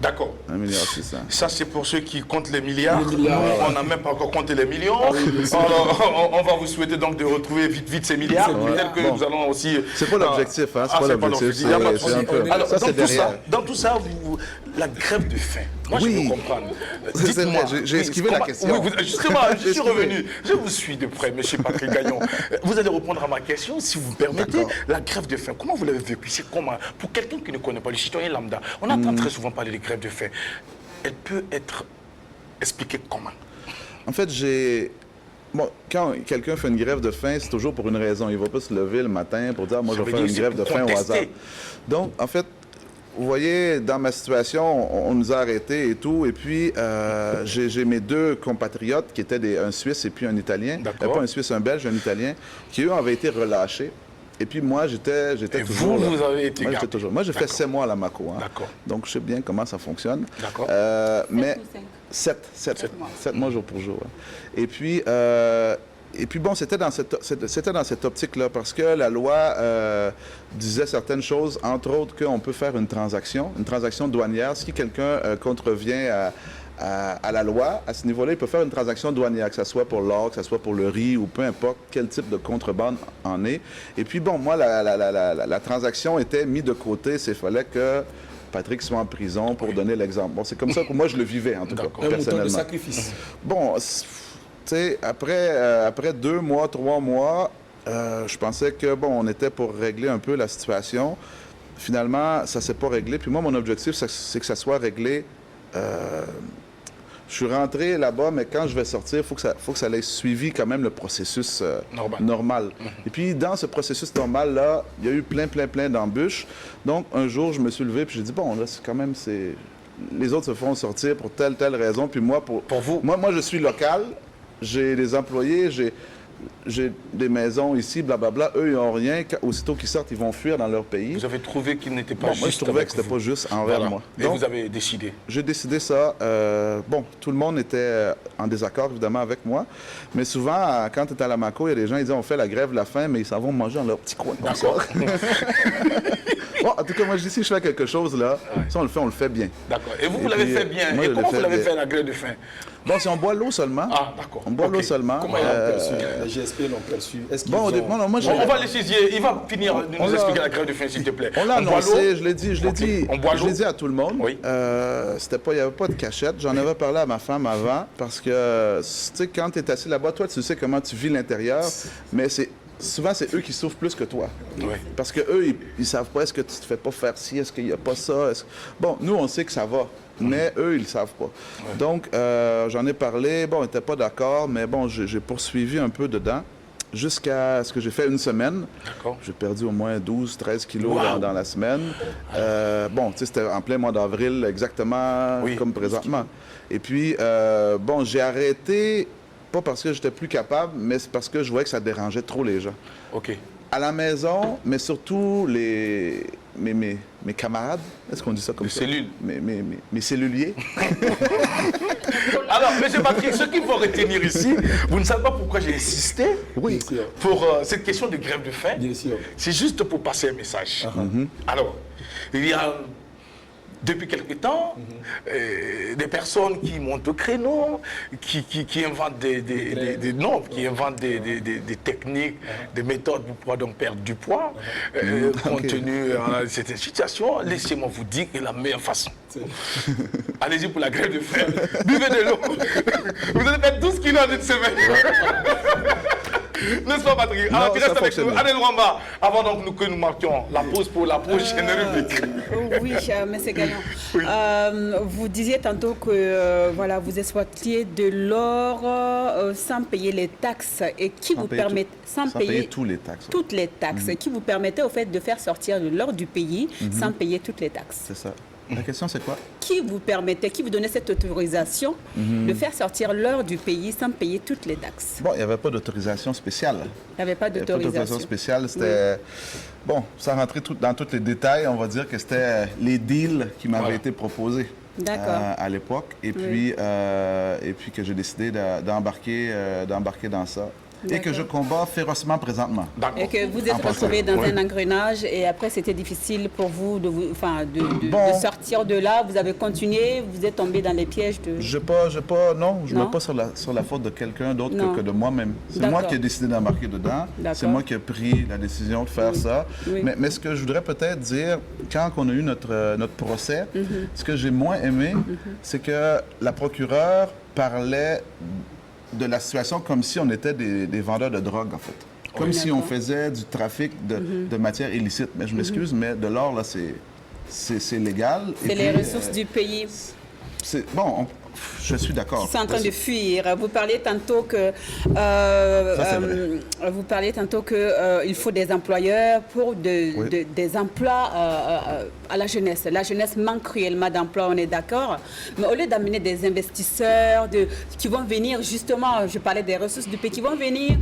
D'accord. 1,6 milliard. Ça, c'est pour ceux qui comptent les milliards. Les milliards, Nous, on n'a même pas encore compté les millions. Alors, on va vous souhaiter donc de retrouver vite ces milliards. Peut-être que nous allons aussi... C'est pas l'objectif, hein? C'est pas l'objectif. Il y a pas de C'est un peu... Alors, ça, c'est derrière. Dans tout ça, la grève de faim. Moi, je veux comprendre. Dites-moi. J'ai esquivé la question. Oui, justement, je suis revenu. Je vous suis de près, M. Patrick Gagnon. Vous allez répondre à ma question, si vous permettez. La grève de faim, comment vous l'avez vécu? C'est comment? Pour quelqu'un qui ne connaît pas, le citoyen lambda, on entend très souvent parler de grève de faim. Elle peut être expliquée comment? En fait, bon, quand quelqu'un fait une grève de faim, c'est toujours pour une raison. Il ne va pas se lever le matin pour dire « moi, je vais faire une grève de faim au hasard ». Donc, en fait, vous voyez, dans ma situation, on nous a arrêtés et tout. Et puis, j'ai mes 2 compatriotes qui étaient un Suisse et puis un Italien. Pas un Suisse, un Belge, un Italien, qui, eux, avaient été relâchés. Et puis, moi, j'étais toujours vous avez été moi, gardé. Moi, j'ai fait 7 mois à la Mako. Hein. D'accord. Donc, je sais bien comment ça fonctionne. D'accord. Mais 7 mois jour pour jour. Hein. Et puis bon, c'était dans cette optique-là, parce que la loi disait certaines choses, entre autres qu'on peut faire une transaction douanière. Si quelqu'un contrevient à la loi, à ce niveau-là, il peut faire une transaction douanière, que ce soit pour l'or, que ce soit pour le riz, ou peu importe quel type de contrebande en est. Et puis bon, moi, la transaction était mise de côté, il fallait que Patrick soit en prison pour donner l'exemple. Bon, c'est comme ça que moi, je le vivais, en tout cas, personnellement. Un mouton de sacrifice. Bon, tu sais, après 2 mois, 3 mois, je pensais que, bon, on était pour régler un peu la situation. Finalement, ça ne s'est pas réglé. Puis moi, mon objectif, c'est que ça soit réglé Je suis rentré là-bas, mais quand je vais sortir, il faut que ça ait suivi quand même le processus normal. Et puis, dans ce processus normal-là, il y a eu plein d'embûches. Donc, un jour, je me suis levé, puis j'ai dit, bon, là, c'est quand même, les autres se font sortir pour telle raison. Puis moi, pour vous? Moi, je suis local, j'ai des employés, j'ai des maisons ici, blablabla. Eux, ils n'ont rien. Aussitôt qu'ils sortent, ils vont fuir dans leur pays. Vous avez trouvé qu'il n'était pas juste. Moi, je trouvais que c'était pas juste envers moi. Donc, et vous avez décidé? J'ai décidé ça. Bon, tout le monde était en désaccord, évidemment, avec moi. Mais souvent, quand tu es à la Mako, il y a des gens qui disent on fait la grève de la faim, mais ils s'en vont manger dans leur petit coin. D'accord. Bon, en tout cas, moi, je dis si je fais quelque chose, là, si on le fait bien. D'accord. Et vous l'avez fait bien. Et comment vous l'avez fait, la grève de faim? Bon, si on boit l'eau seulement. Ah, d'accord. On boit l'eau seulement. Comment ils l'ont perçu? Les GSP l'ont perçu. Bon, on va laisser, il va finir de nous expliquer la grève de faim, s'il te plaît. On l'a annoncé, je l'ai dit à tout le monde. Oui. Il n'y avait pas de cachette. J'en avais parlé à ma femme avant, parce que, tu sais, quand tu es assis là-bas, toi, tu sais comment tu vis l'intérieur, mais souvent, c'est eux qui souffrent plus que toi. Oui. Parce qu'eux, ils ne savent pas, est-ce que tu ne te fais pas faire ci, est-ce qu'il n'y a pas ça. Bon, nous, on sait que ça va. Mais eux, ils ne savent pas. Ouais. Donc, j'en ai parlé. Bon, ils n'étaient pas d'accord, mais bon, j'ai poursuivi un peu dedans jusqu'à ce que j'ai fait une semaine. D'accord. J'ai perdu au moins 12-13 kilos dans la semaine. Bon, tu sais, c'était en plein mois d'avril, exactement comme présentement. Et puis, bon, j'ai arrêté, pas parce que j'étais plus capable, mais c'est parce que je voyais que ça dérangeait trop les gens. OK. À la maison, mais surtout mes camarades, est-ce qu'on dit ça comme ça? Cellules. Mes celluliers. Alors, M. Patrick, ce qu'il faut retenir ici, vous ne savez pas pourquoi j'ai insisté pour cette question de grève de faim. Bien sûr. C'est juste pour passer un message. Alors, il y a depuis quelque temps, des personnes qui montent au créneau, qui inventent des noms, qui inventent des techniques, des méthodes pour pouvoir donc perdre du poids. Compte tenu de cette situation, laissez-moi vous dire que la meilleure façon. Allez-y pour la grève de faim. Buvez de l'eau. Vous allez perdre 12 kilos en une semaine. N'est-ce pas, Patrick? Alors, tu restes avec nous. Allez, Rwanda, avant donc que nous marquions la pause pour la prochaine rubrique. Oui, M. Gaillon. Vous disiez tantôt que voilà, vous exploitiez de l'or sans payer les taxes et qui vous permettent sans payer toutes les taxes. Toutes les taxes, qui vous permettait au fait de faire sortir de l'or du pays sans payer toutes les taxes. C'est ça. La question, c'est quoi? Qui vous permettait, qui vous donnait cette autorisation de faire sortir l'or du pays sans payer toutes les taxes? Bon, il n'y avait pas d'autorisation spéciale. Il n'y avait pas d'autorisation spéciale. C'était... Bon, sans rentrer dans tous les détails, on va dire que c'était les deals qui m'avaient été proposés à l'époque. Et puis que j'ai décidé d'embarquer dans ça. Et que je combats férocement présentement. Et que vous êtes retrouvé dans un engrenage et après c'était difficile pour vous de sortir de là. Vous avez continué, vous êtes tombé dans les pièges de... Je ne mets pas sur la faute de quelqu'un d'autre que de moi-même. C'est moi qui ai décidé d'embarquer dedans. C'est moi qui ai pris la décision de faire ça. Oui. Mais ce que je voudrais peut-être dire, quand on a eu notre procès, ce que j'ai moins aimé, c'est que la procureure parlait de la situation comme si on était des vendeurs de drogue, en fait. Comme si on faisait du trafic de matières illicites. Mais je m'excuse, mais de l'or, là, c'est légal. C'est les ressources du pays. Bon, je suis d'accord. Ils sont en train de fuir. Vous parliez tantôt que il faut des employeurs pour des emplois à la jeunesse. La jeunesse manque cruellement d'emplois, on est d'accord. Mais au lieu d'amener des investisseurs qui vont venir justement, je parlais des ressources du pays, qui vont venir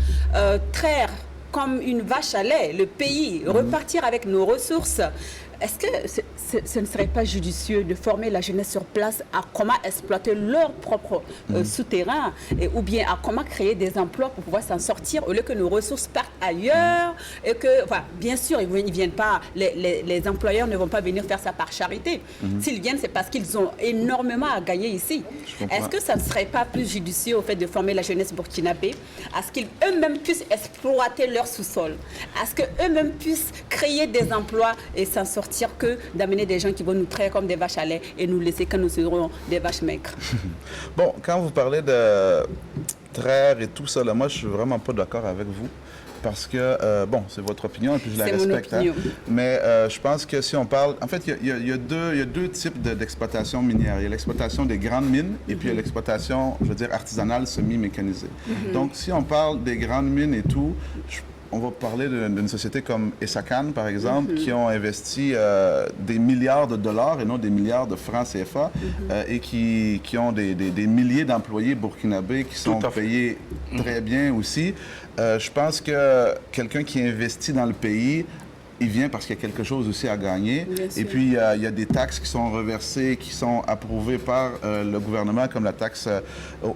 traire comme une vache à lait le pays, repartir avec nos ressources. Est-ce que ce ne serait pas judicieux de former la jeunesse sur place à comment exploiter leur propre souterrain ou bien à comment créer des emplois pour pouvoir s'en sortir au lieu que nos ressources partent ailleurs et que, enfin, bien sûr, ils viennent pas, les employeurs ne vont pas venir faire ça par charité. S'ils viennent, c'est parce qu'ils ont énormément à gagner ici. Est-ce que ça ne serait pas plus judicieux au fait de former la jeunesse burkinabé à ce qu'ils eux-mêmes puissent exploiter leur sous-sol, à ce qu'eux-mêmes puissent créer des emplois et s'en sortir que d'amener des gens qui vont nous traire comme des vaches à lait et nous laisser quand nous serons des vaches maigres. Bon, quand vous parlez de traire et tout ça, là, moi, je suis vraiment pas d'accord avec vous. parce que, bon, c'est votre opinion et puis je la C'est mon respecte. opinion. Mais je pense que si on parle... En fait, il y a deux types d'exploitation minière. Il y a l'exploitation des grandes mines et puis il y a l'exploitation, je veux dire, artisanale semi-mécanisée. Donc, si on parle des grandes mines et tout, on va parler d'une société comme Essakane, par exemple, qui ont investi des milliards de dollars et non des milliards de francs CFA et qui ont des milliers d'employés burkinabés qui sont payés très bien aussi. Je pense que quelqu'un qui investit dans le pays, il vient parce qu'il y a quelque chose aussi à gagner. Et puis, il y a des taxes qui sont reversées, qui sont approuvées par le gouvernement, comme la taxe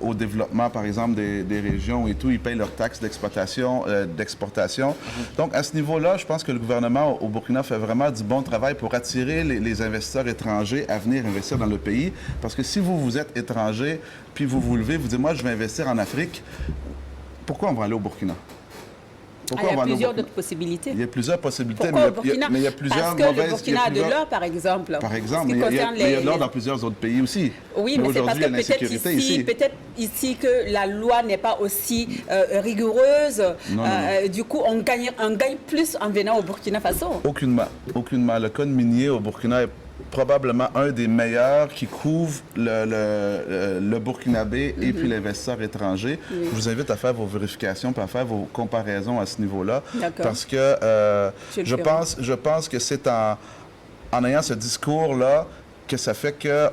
au développement, par exemple, des régions et tout. Ils payent leurs taxes d'exploitation, d'exportation. Donc, à ce niveau-là, je pense que le gouvernement au Burkina fait vraiment du bon travail pour attirer les investisseurs étrangers à venir investir dans le pays. Parce que si vous êtes étranger, puis vous levez, vous dites, moi, je vais investir en Afrique, pourquoi on va aller au Burkina? Il y a plusieurs d'autres possibilités. Il y a plusieurs possibilités, Pourquoi au Burkina? mais il y a plusieurs parce que mauvaises... le Burkina a de l'or, par exemple. Par exemple, mais il y a de l'or dans plusieurs autres pays aussi. Oui, mais c'est parce que peut-être ici que la loi n'est pas aussi rigoureuse. Non. Du coup, on gagne plus en venant au Burkina Faso. Aucunement. Le code minier au Burkina est probablement un des meilleurs qui couvre le Burkinabé et puis l'investisseur étranger. Je vous invite à faire vos vérifications et à faire vos comparaisons à ce niveau-là. Parce que je pense que c'est en ayant ce discours-là que ça fait que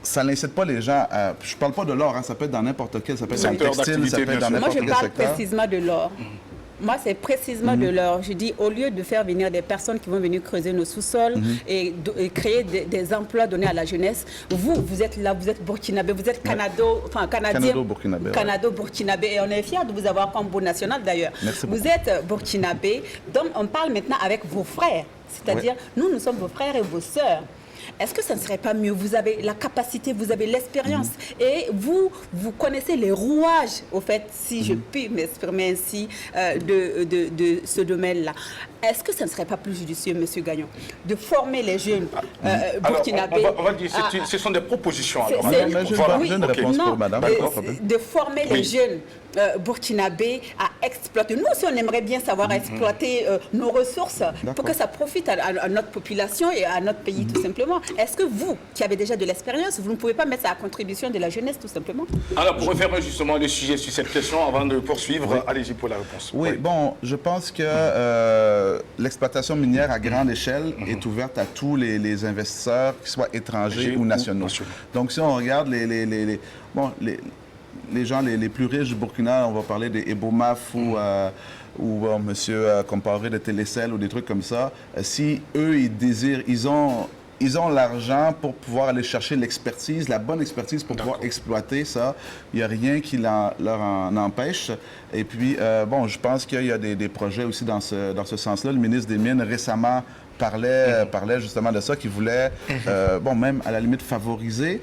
ça n'incite pas les gens à... Je parle pas de l'or, ça peut être dans n'importe quel, ça peut être dans le textile, ça peut être dans n'importe quel secteur. Moi, je parle précisément de l'or. Moi, c'est précisément de l'or. Je dis, au lieu de faire venir des personnes qui vont venir creuser nos sous-sols et créer des emplois donnés à la jeunesse, vous êtes là, vous êtes burkinabé, vous êtes Canado-burkinabé. Canado-burkinabé. Et on est fiers de vous avoir comme beau national d'ailleurs. Vous êtes burkinabé, donc on parle maintenant avec vos frères. C'est-à-dire, nous sommes vos frères et vos sœurs. Est-ce que ça ne serait pas mieux? Vous avez la capacité, vous avez l'expérience et vous connaissez les rouages, au fait, si je puis m'exprimer ainsi, de ce domaine-là. Est-ce que ça ne serait pas plus judicieux, M. Gagnon, de former les jeunes burkinabés? On va dire, ce sont des propositions. J'ai une réponse pour madame. De former les jeunes burkinabés à exploiter. Nous aussi, on aimerait bien savoir exploiter nos ressources pour que ça profite à notre population et à notre pays, tout simplement. Est-ce que vous, qui avez déjà de l'expérience, vous ne pouvez pas mettre ça à contribution de la jeunesse, tout simplement? Alors, pour refaire justement le sujet sur cette question, avant de poursuivre, allez-y pour la réponse. Bon, je pense que l'exploitation minière à grande échelle est ouverte à tous les investisseurs, qu'ils soient étrangers ou nationaux. Donc, si on regarde les gens les plus riches du Burkina, on va parler des Ebomaf ou monsieur comparé de Télécel ou des trucs comme ça, si eux, ils ont l'argent pour pouvoir aller chercher l'expertise, la bonne expertise pour pouvoir exploiter ça. Il n'y a rien qui leur en empêche. Et puis, je pense qu'il y a des projets aussi dans ce sens-là. Le ministre des Mines récemment parlait justement de ça, qui voulait, même à la limite favoriser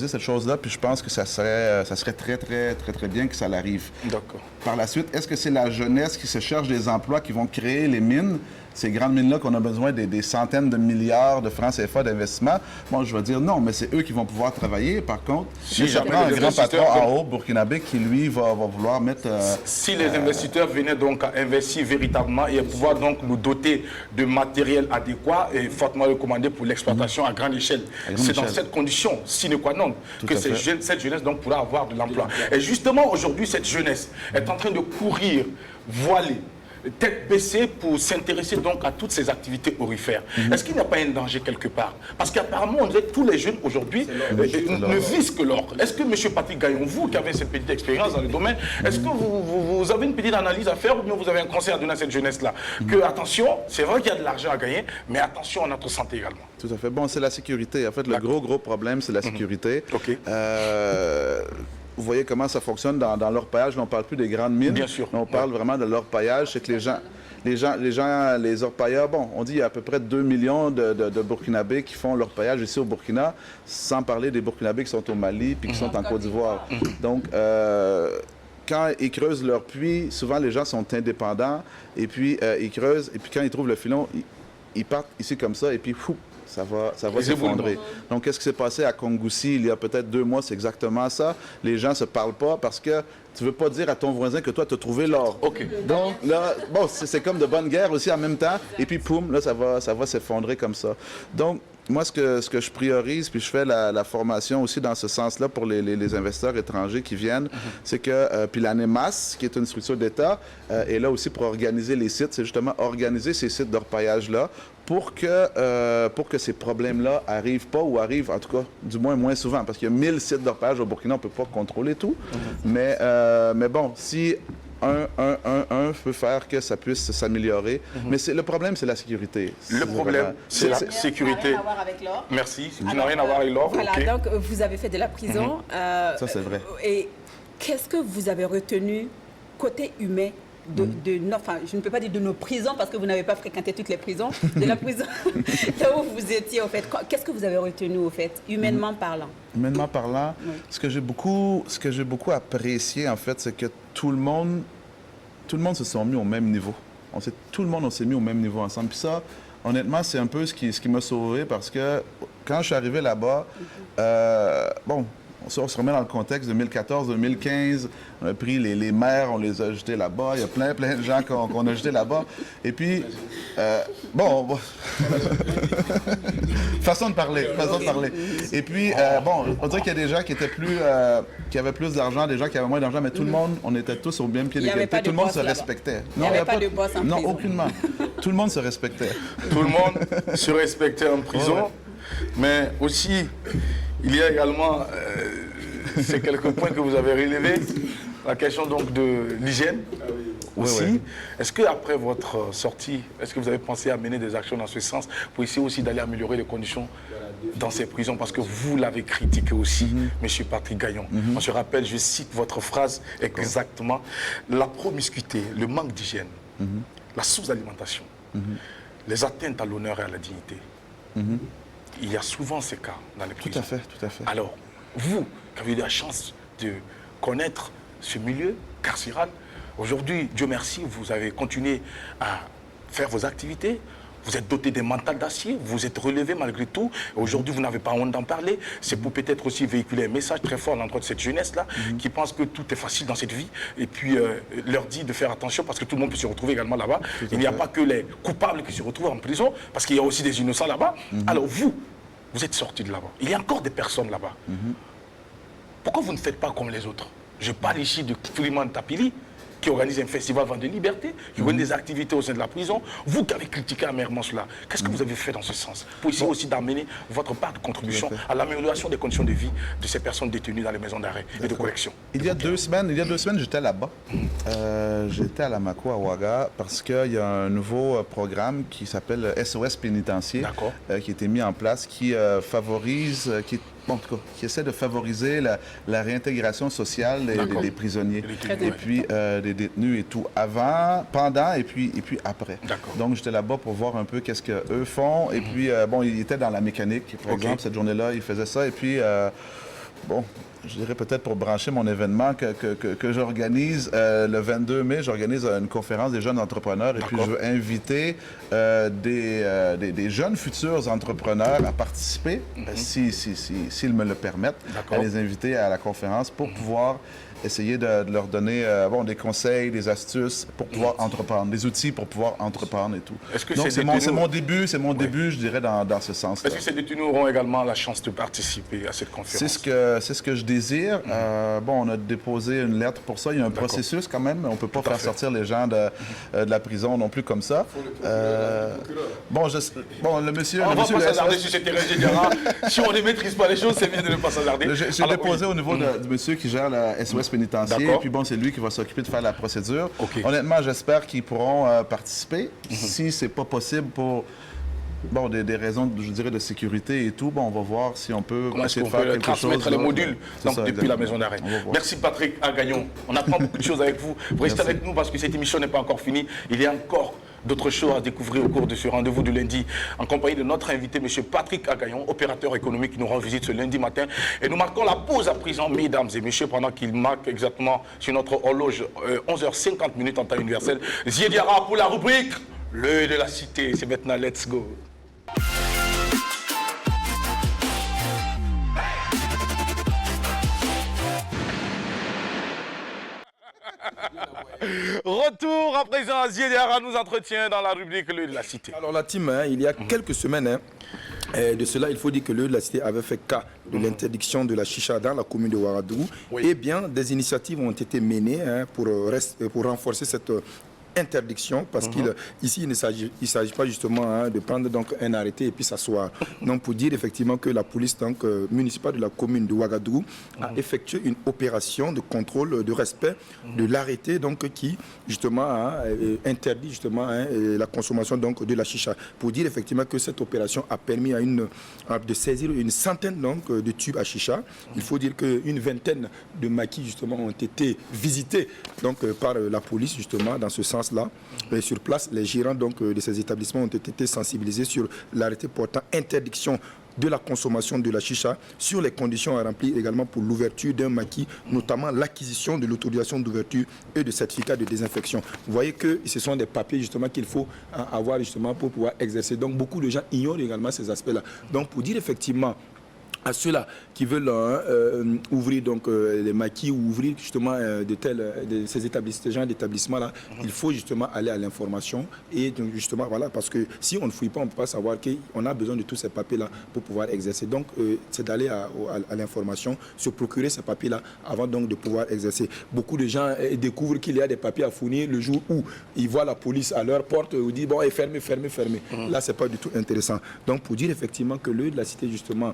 cette chose-là. Puis je pense que ça serait très, très, très, très bien que ça l'arrive. D'accord. Par la suite, est-ce que c'est la jeunesse qui se cherche des emplois qui vont créer les mines? Ces grandes mines-là qu'on a besoin des centaines de milliards de francs CFA d'investissement. Moi, je vais dire non, mais c'est eux qui vont pouvoir travailler. Par contre, si ça prend un grand patron en haut, burkinabé, qui, lui, va vouloir mettre... si les investisseurs venaient donc à investir véritablement et à pouvoir donc nous doter de matériel adéquat et fortement recommandé pour l'exploitation à grande échelle. C'est dans cette condition, sine qua non, que cette jeunesse donc pourra avoir de l'emploi. Et justement, aujourd'hui, cette jeunesse est en train de courir, voilée, tête baissée pour s'intéresser donc à toutes ces activités aurifères. Est-ce qu'il n'y a pas un danger quelque part? Parce qu'apparemment, on dirait que tous les jeunes aujourd'hui ne visent que l'or. Est-ce que M. Patrick Gagnon, vous qui avez cette petite expérience dans le domaine, est-ce que vous avez une petite analyse à faire ou bien vous avez un conseil à donner à cette jeunesse-là? Que attention, c'est vrai qu'il y a de l'argent à gagner, mais attention à notre santé également. Tout à fait. Bon, c'est la sécurité. En fait, le gros problème, c'est la sécurité. Vous voyez comment ça fonctionne dans l'orpaillage. On ne parle plus des grandes mines. Bien sûr. On parle vraiment de l'orpaillage. C'est que les orpailleurs, on dit qu'il y a à peu près 2 millions de Burkinabés qui font l'orpaillage ici au Burkina, sans parler des Burkinabés qui sont au Mali puis qui sont en Côte d'Ivoire. Donc, quand ils creusent leur puits, souvent les gens sont indépendants et puis ils creusent et puis quand ils trouvent le filon, ils partent ici comme ça et puis ça va s'effondrer. Donc, qu'est-ce qui s'est passé à Kongoussi il y a peut-être 2 mois? C'est exactement ça. Les gens ne se parlent pas parce que tu ne veux pas dire à ton voisin que toi, tu as trouvé l'or. OK. Donc, là, bon, c'est comme de bonne guerre aussi en même temps. Et puis, poum, là, ça va s'effondrer comme ça. Donc, moi, ce que je priorise, puis je fais la formation aussi dans ce sens-là pour les investisseurs étrangers qui viennent, c'est que, puis l'ANEMAS, qui est une structure d'État, est là aussi pour organiser les sites. C'est justement organiser ces sites d'orpaillage-là pour que ces problèmes-là arrivent pas ou arrivent, en tout cas, du moins souvent. Parce qu'il y a 1000 sites d'orpaillage au Burkina, on ne peut pas contrôler tout. Mais bon, si un peut faire que ça puisse s'améliorer. Mais le problème, c'est la sécurité. Le problème, c'est la sécurité. Ça n'a rien à voir avec l'or. Merci. Ça n'a rien à voir avec l'or. Voilà, OK. donc vous avez fait de la prison. Ça, c'est vrai. Et qu'est-ce que vous avez retenu côté humain enfin, je ne peux pas dire de nos prisons parce que vous n'avez pas fréquenté toutes les prisons, de la prison là où vous étiez, au fait. Qu'est-ce que vous avez retenu, au fait, humainement parlant? Humainement parlant, Oui. ce que j'ai beaucoup apprécié, en fait, c'est que tout le monde se sont mis au même niveau. Tout le monde, on s'est mis au même niveau ensemble. Puis ça, honnêtement, c'est un peu ce qui m'a sauvé parce que quand je suis arrivé là-bas, bon, on se remet dans le contexte de 2014-2015. On a pris les maires, on les a jetés là-bas. Il y a plein de gens qu'on a jetés là-bas. Et puis, bon, façon de parler. Et puis, bon, on dirait qu'il y a des gens qui avaient plus d'argent, des gens qui avaient moins d'argent, mais tout le monde, on était tous au même pied d'égalité. Tout le monde se respectait. Il n'y avait pas de boss en prison. Non, aucunement. Tout le monde se respectait. Tout le monde se respectait en prison. Ouais. Mais aussi, il y a également, ces quelques points que vous avez relevés, la question donc de l'hygiène aussi. Oui. Est-ce qu'après votre sortie, est-ce que vous avez pensé à mener des actions dans ce sens pour essayer aussi d'aller améliorer les conditions dans ces prisons? Parce que vous l'avez critiqué aussi, M. Patrick Gaillon. On se rappelle, je cite votre phrase exactement, la promiscuité, le manque d'hygiène, la sous-alimentation, les atteintes à l'honneur et à la dignité. Il y a souvent ces cas dans les prisons. Tout à fait. Alors, vous, qui avez eu la chance de connaître ce milieu carcéral, aujourd'hui, Dieu merci, vous avez continué à faire vos activités, vous êtes doté d'un mental d'acier, vous êtes relevé malgré tout. Aujourd'hui, vous n'avez pas honte d'en parler. C'est pour peut-être aussi véhiculer un message très fort à l'endroit de cette jeunesse-là, qui pense que tout est facile dans cette vie, et puis leur dit de faire attention parce que tout le monde peut se retrouver également là-bas. Il n'y a pas que les coupables qui se retrouvent en prison, parce qu'il y a aussi des innocents là-bas. Alors vous êtes sortis de là-bas. Il y a encore des personnes là-bas. Pourquoi vous ne faites pas comme les autres? Je parle ici de Freeman Tapili, qui organise un festival Vent de Liberté, qui organise des activités au sein de la prison. Vous qui avez critiqué amèrement cela, qu'est-ce que vous avez fait dans ce sens pour essayer aussi d'amener votre part de contribution à l'amélioration des conditions de vie de ces personnes détenues dans les maisons d'arrêt et de correction? Il y a 2 semaines, j'étais là-bas. J'étais à Lamako, à Ouaga, parce qu'il y a un nouveau programme qui s'appelle SOS Pénitencier, qui a été mis en place, qui favorise, qui essaie de favoriser la réintégration sociale des prisonniers. Et puis des détenus et tout, avant, pendant et puis après. Donc j'étais là-bas pour voir un peu qu'est-ce qu'eux font. Et puis, bon, ils étaient dans la mécanique, par exemple, cette journée-là, ils faisaient ça. Et puis, bon, je dirais peut-être pour brancher mon événement que j'organise le 22 mai, j'organise une conférence des jeunes entrepreneurs et puis je veux inviter des jeunes futurs entrepreneurs à participer, s'ils me le permettent, à les inviter à la conférence pour pouvoir essayer de leur donner des conseils, des astuces pour pouvoir entreprendre, des outils pour pouvoir entreprendre et tout. Donc c'est mon début, je dirais, dans ce sens-là. Est-ce que ces détenus auront également la chance de participer à cette conférence? C'est ce que je désire. Bon, on a déposé une lettre pour ça. Il y a un processus quand même. On ne peut pas faire sortir les gens de la prison non plus comme ça. Bon, le monsieur... On ne va pas s'attarder sur cette héréditaire. Si on ne maîtrise pas les choses, c'est bien de ne pas s'attarder. J'ai déposé au niveau du monsieur qui gère la SOS Pénitentiaire. Et puis bon, c'est lui qui va s'occuper de faire la procédure. Honnêtement, j'espère qu'ils pourront participer. Si ce n'est pas possible pour... Bon, des raisons, je dirais, de sécurité et tout, bon, on va voir si on peut essayer de faire quelque chose. Transmettre les modules depuis la maison d'arrêt. Merci Patrick Agagnon. On apprend beaucoup de choses avec vous. Vous restez avec nous parce que cette émission n'est pas encore finie. Il y a encore d'autres choses à découvrir au cours de ce rendez-vous du lundi, en compagnie de notre invité, M. Patrick Agagnon, opérateur économique qui nous rend visite ce lundi matin. Et nous marquons la pause à présent, mesdames et messieurs, pendant qu'il marque exactement sur notre horloge 11h50 en temps universel. Ziediara pour la rubrique L'œil de la cité. C'est maintenant, let's go. Retour à présent à Ziediara nous entretient dans la rubrique Le de la Cité. Alors la team, hein, il y a quelques semaines, de cela, il faut dire que le de la Cité avait fait cas de l'interdiction de la chicha dans la commune de Ouagadougou. Oui. Eh bien, des initiatives ont été menées pour renforcer cette interdiction, parce qu'ici, il ne s'agit pas justement de prendre donc un arrêté et puis s'asseoir. Donc, pour dire effectivement que la police municipale de la commune de Ouagadougou a effectué une opération de contrôle de respect de l'arrêté donc qui justement interdit justement la consommation donc de la chicha. Pour dire effectivement que cette opération a permis de saisir une centaine donc de tubes à chicha. Il faut dire qu'une vingtaine de maquis justement ont été visités donc par la police justement dans ce sens-là. Et sur place, les gérants donc de ces établissements ont été sensibilisés sur l'arrêté portant interdiction de la consommation de la chicha, sur les conditions à remplir également pour l'ouverture d'un maquis, notamment l'acquisition de l'autorisation d'ouverture et de certificat de désinfection. Vous voyez que ce sont des papiers justement qu'il faut avoir justement pour pouvoir exercer. Donc beaucoup de gens ignorent également ces aspects-là. Donc pour dire effectivement à ceux-là qui veulent ouvrir donc les maquis ou ouvrir justement ces genres d'établissements-là, il faut justement aller à l'information et donc justement voilà, parce que si on ne fouille pas, on ne peut pas savoir qu'on a besoin de tous ces papiers-là pour pouvoir exercer. Donc c'est d'aller à l'information, se procurer ces papiers-là avant donc de pouvoir exercer. Beaucoup de gens découvrent qu'il y a des papiers à fournir le jour où ils voient la police à leur porte ou disent bon, fermez. Là, c'est pas du tout intéressant. Donc pour dire effectivement que le de la Cité justement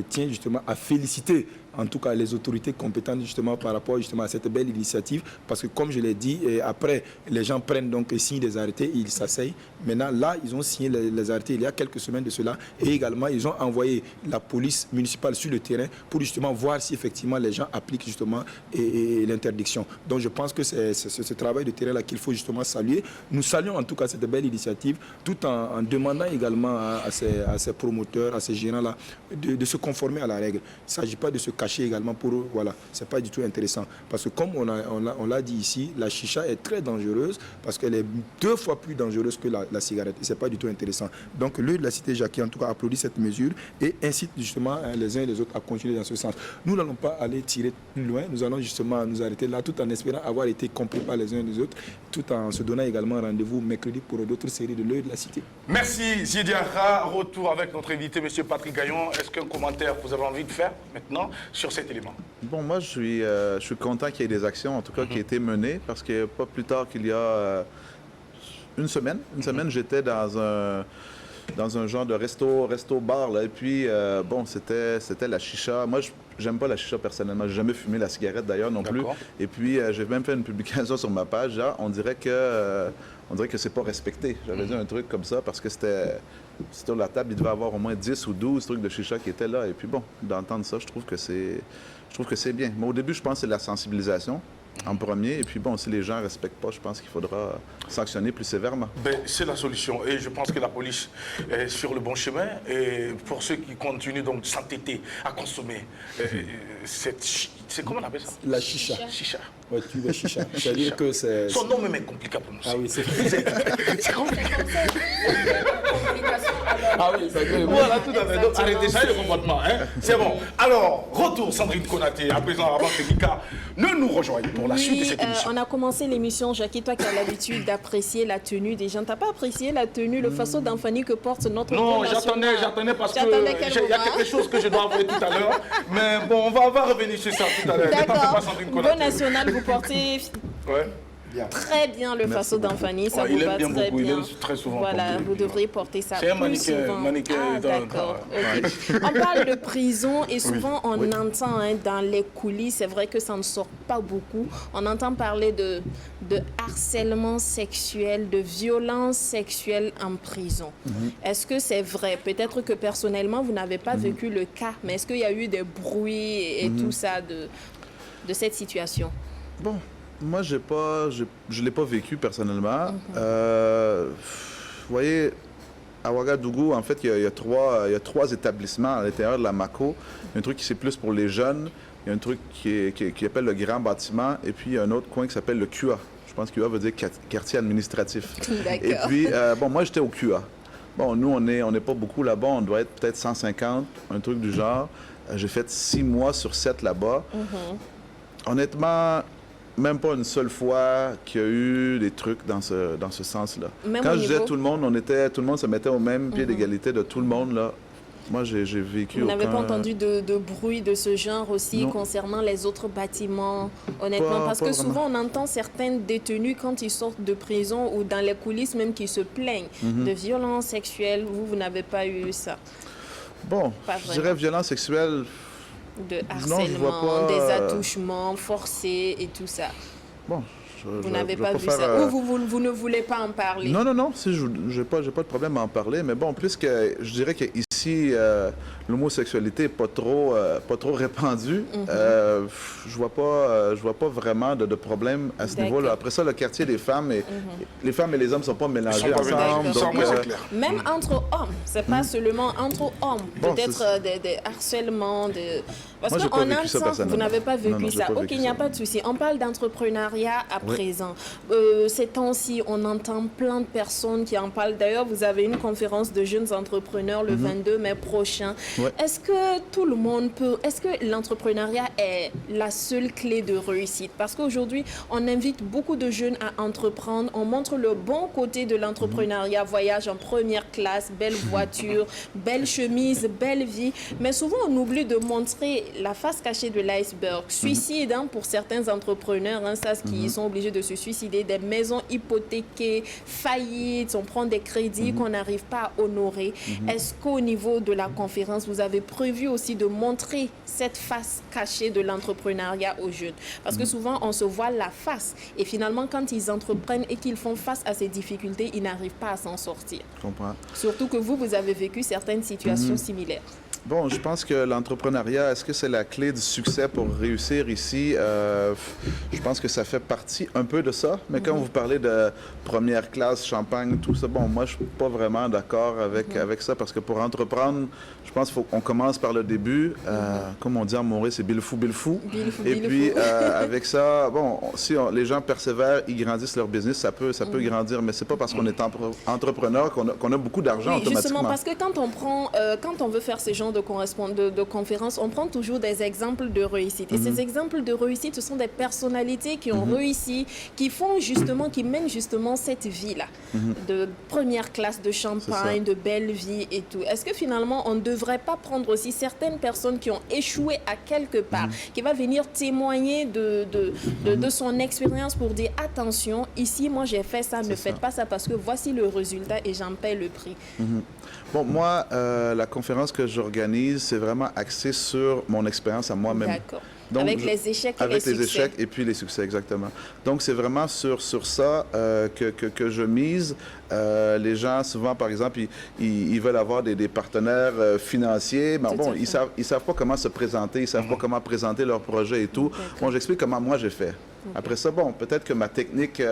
tient justement à féliciter en tout cas les autorités compétentes justement par rapport justement à cette belle initiative, parce que comme je l'ai dit, après les gens prennent donc et signent des arrêtés, ils s'asseyent. Maintenant là, ils ont signé les arrêtés il y a quelques semaines de cela, et également ils ont envoyé la police municipale sur le terrain pour justement voir si effectivement les gens appliquent justement l'interdiction. Donc je pense que c'est ce travail de terrain là qu'il faut justement saluer. Nous saluons en tout cas cette belle initiative, tout en demandant également à ces promoteurs, à ces gérants là de se conformer à la règle. Il ne s'agit pas de se cacher également pour eux, voilà, c'est pas du tout intéressant. Parce que comme on l'a dit ici, la chicha est très dangereuse parce qu'elle est 2 fois plus dangereuse que la cigarette. Et c'est pas du tout intéressant. Donc le de la Cité Jackie en tout cas applaudit cette mesure et incite justement les uns et les autres à continuer dans ce sens. Nous n'allons pas aller tirer plus loin, nous allons justement nous arrêter là tout en espérant avoir été compris par les uns et les autres, tout en se donnant également rendez-vous mercredi pour d'autres séries de l'œil de la Cité. Merci Ziediara. Retour avec notre invité, M. Patrick Gaillon. Est-ce qu'un commentaire vous avez envie de faire maintenant sur cet élément? Bon, moi, je suis content qu'il y ait des actions, en tout cas, qui aient été menées, parce que pas plus tard qu'il y a une semaine, j'étais dans un genre de resto-bar, là, et puis, bon, c'était la chicha. Moi, j'aime pas la chicha personnellement, j'ai jamais fumé la cigarette d'ailleurs non plus. Et puis, j'ai même fait une publication sur ma page, là, on dirait que c'est pas respecté. J'avais dit un truc comme ça, parce que c'était sur la table, il devait y avoir au moins 10 ou 12 trucs de chicha qui étaient là. Et puis bon, d'entendre ça, je trouve que c'est bien. Mais au début, je pense que c'est la sensibilisation en premier. Et puis bon, si les gens ne respectent pas, je pense qu'il faudra sanctionner plus sévèrement. Ben, c'est la solution. Et je pense que la police est sur le bon chemin. Et pour ceux qui continuent donc de s'entêter à consommer c'est comment on appelle ça? La chicha. Chicha. Ouais, tu veux chicha. C'est-à-dire que c'est... Son nom même est compliqué à prononcer. Ah oui, c'est c'est compliqué. Ah oui, c'est vrai. Voilà, tout à fait. Donc, arrêtez ça, le comportement. Hein? C'est bon. Alors, retour Sandrine Konaté, à présent avant que Mika ne nous rejoigne pour la suite de cette émission. On a commencé l'émission, Jackie, toi qui as l'habitude d'apprécier la tenue des gens. Tu n'as pas apprécié la tenue, le façon d'enfanie que porte notre Non, national. j'attendais parce qu'il y a quelque chose que je dois envoyer tout à l'heure. Mais bon, on va revenir sur ça tout à l'heure. D'accord. Beau national, vous portez ouais. très bien le faso d'Anfani, ça vous va très bien. Il aime très souvent. Voilà, vous devriez porter ça C'est un plus souvent. mannequin D'accord. Okay. On parle de prison et souvent on entend dans les coulisses, c'est vrai que ça ne sort pas beaucoup, on entend parler de harcèlement sexuel, de violence sexuelle en prison. Est-ce que c'est vrai? Peut-être que personnellement vous n'avez pas vécu le cas, mais est-ce qu'il y a eu des bruits et tout ça de cette situation? Bon. Moi, je ne l'ai pas vécu personnellement. Vous voyez, à Ouagadougou, en fait, il y a 3 établissements à l'intérieur de la MACO. Il y a un truc qui c'est plus pour les jeunes. Il y a un truc qui appelle le grand bâtiment. Et puis, il y a un autre coin qui s'appelle le QA. Je pense que QA veut dire quartier administratif. Et puis, bon, moi, j'étais au QA. Bon, nous, on n'est pas beaucoup là-bas. On doit être peut-être 150, un truc du genre. J'ai fait 6 mois sur 7 là-bas. Honnêtement... même pas une seule fois qu'il y a eu des trucs dans ce sens-là. Même Quand au je disais niveau- tout le monde, tout le monde se mettait au même pied d'égalité de tout le monde, là. Moi, j'ai vécu Vous n'avez aucun... pas entendu de bruit de ce genre aussi Non. concernant les autres bâtiments, honnêtement? Parce Pas que vraiment. souvent, on entend certains détenus, quand ils sortent de prison ou dans les coulisses même, qui se plaignent de violences sexuelles. Vous n'avez pas eu ça? Bon, Pas je vraiment. dirais violence sexuelle. De Non, je vois harcèlement, pas, des attouchements forcés et tout ça. Bon, Vous n'avez je pas vais vu faire, ça? Ou vous ne voulez pas en parler? Non, si, je n'ai pas de problème à en parler, mais bon, puisque je dirais qu'ici, l'homosexualité n'est pas trop répandue, je vois pas vraiment de problème à ce D'accord. niveau-là. Après ça, le quartier des femmes, les femmes et les hommes ne sont pas mélangés Ils sont pas ensemble. mélangés. Donc, Ça, moi, c'est clair. Même entre hommes, c'est pas seulement entre hommes. Bon, Peut-être des harcèlements, parce Moi, j'ai pas qu'on vécu ça entend, personnellement. vous n'avez pas vécu Non, j'ai ça. pas Ok, vécu il n'y a ça. pas de souci. On parle d'entrepreneuriat à Oui. présent. Ces temps-ci, on entend plein de personnes qui en parlent. D'ailleurs, vous avez une conférence de jeunes entrepreneurs le 22 mai prochain. Ouais. Est-ce que tout le monde peut... Est-ce que l'entrepreneuriat est la seule clé de réussite? Parce qu'aujourd'hui, on invite beaucoup de jeunes à entreprendre. On montre le bon côté de l'entrepreneuriat. Voyage en première classe, belle voiture, belle chemise, belle vie. Mais souvent, on oublie de montrer la face cachée de l'iceberg. Suicide, hein, pour certains entrepreneurs, hein, ça, qui sont obligés de se suicider, des maisons hypothéquées, faillites, on prend des crédits qu'on n'arrive pas à honorer. Est-ce qu'au niveau de la conférence, vous avez prévu aussi de montrer cette face cachée de l'entrepreneuriat aux jeunes? Parce que souvent, on se voit la face. Et finalement, quand ils entreprennent et qu'ils font face à ces difficultés, ils n'arrivent pas à s'en sortir. je comprends. Surtout que vous avez vécu certaines situations similaires. Bon, je pense que l'entrepreneuriat, est-ce que c'est la clé du succès pour réussir ici? Je pense que ça fait partie un peu de ça. Mais quand vous parlez de première classe, champagne, tout ça, bon, moi, je suis pas vraiment d'accord avec ça parce que pour entreprendre, je pense qu'il faut qu'on commence par le début. Comme on dit en Maurice, c'est bille fou, bille fou. Et puis, avec ça, bon, si les gens persévèrent, ils grandissent leur business, ça peut grandir. Mais c'est pas parce qu'on est entrepreneur qu'on a beaucoup d'argent Oui, automatiquement. justement, parce que quand on veut faire ce genre de conférences, on prend toujours des exemples de réussite. Et ces exemples de réussite, ce sont des personnalités qui ont réussi, qui mènent justement cette vie-là, de première classe, de champagne, de belle vie et tout. Est-ce que finalement, on ne devrait pas prendre aussi certaines personnes qui ont échoué à quelque part, qui va venir témoigner de son expérience pour dire attention, ici, moi j'ai fait ça, ne faites pas ça parce que voici le résultat et j'en paie le prix. Bon, moi, la conférence que j'organise, c'est vraiment axé sur mon expérience à moi-même. D'accord. Donc, Avec les échecs et avec les les succès. échecs et puis les succès, exactement. Donc, c'est vraiment sur ça que je mise. Les gens, souvent, par exemple, ils veulent avoir des partenaires financiers. Mais Tout bon, à fait. ils savent pas comment se présenter, ils savent pas comment présenter leur projet et tout. Bon, j'explique comment moi j'ai fait. Après ça, bon, peut-être que ma technique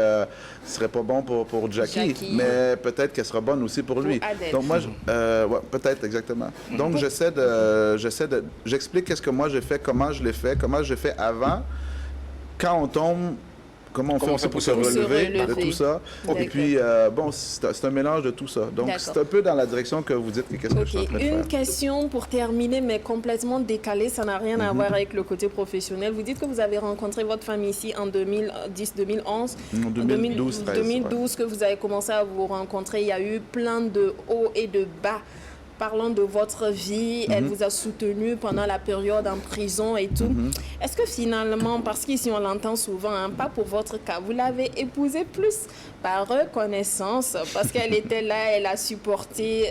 serait pas bon pour Jackie, mais peut-être qu'elle sera bonne aussi pour lui. Adèle. Donc moi, ouais, peut-être exactement. Donc j'explique qu'est-ce que moi j'ai fait, comment je l'ai fait, comment j'ai fait avant. Quand on tombe, comment on fait aussi pour se relever de tout ça. D'accord. Et puis, bon, c'est un mélange de tout ça. Donc, D'accord. c'est un peu dans la direction que vous dites qu'est-ce que je suis en Ok, train de faire. une question pour terminer, mais complètement décalée, ça n'a rien à voir avec le côté professionnel. Vous dites que vous avez rencontré votre femme ici en 2010-2011. En 2012, 13, 2012 que vous avez commencé à vous rencontrer. Il y a eu plein de hauts et de bas. Parlons de votre vie, elle vous a soutenu pendant la période en prison et tout. Est-ce que finalement, parce qu'ici on l'entend souvent, hein, pas pour votre cas, vous l'avez épousée plus par reconnaissance, parce qu'elle était là, elle a supporté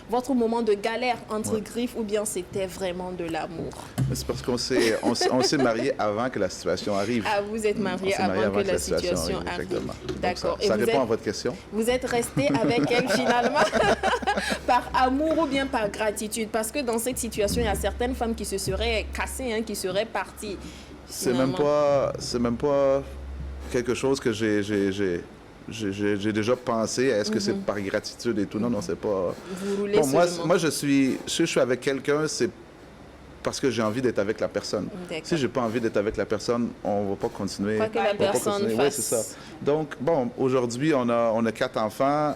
votre moment de galère entre griffes, ou bien c'était vraiment de l'amour? C'est parce qu'on s'est mariés avant que la situation arrive. Ah, vous êtes marié avant que la situation arrive. Exactement. D'accord. Ça Et répond à votre question. vous êtes resté avec elle finalement par amour ou bien par gratitude? Parce que dans cette situation, il y a certaines femmes qui se seraient cassées, hein, qui seraient parties. C'est même pas quelque chose que j'ai déjà pensé. Est-ce que c'est par gratitude et tout? Non, c'est pas... Vous roulez Bon, moi, seulement. je suis avec quelqu'un, c'est parce que j'ai envie d'être avec la personne. D'accord. Si j'ai pas envie d'être avec la personne, on va pas continuer. Quoi que la On va pas personne continuer. fasse. Oui, c'est ça. Donc, bon, aujourd'hui, on a 4 enfants.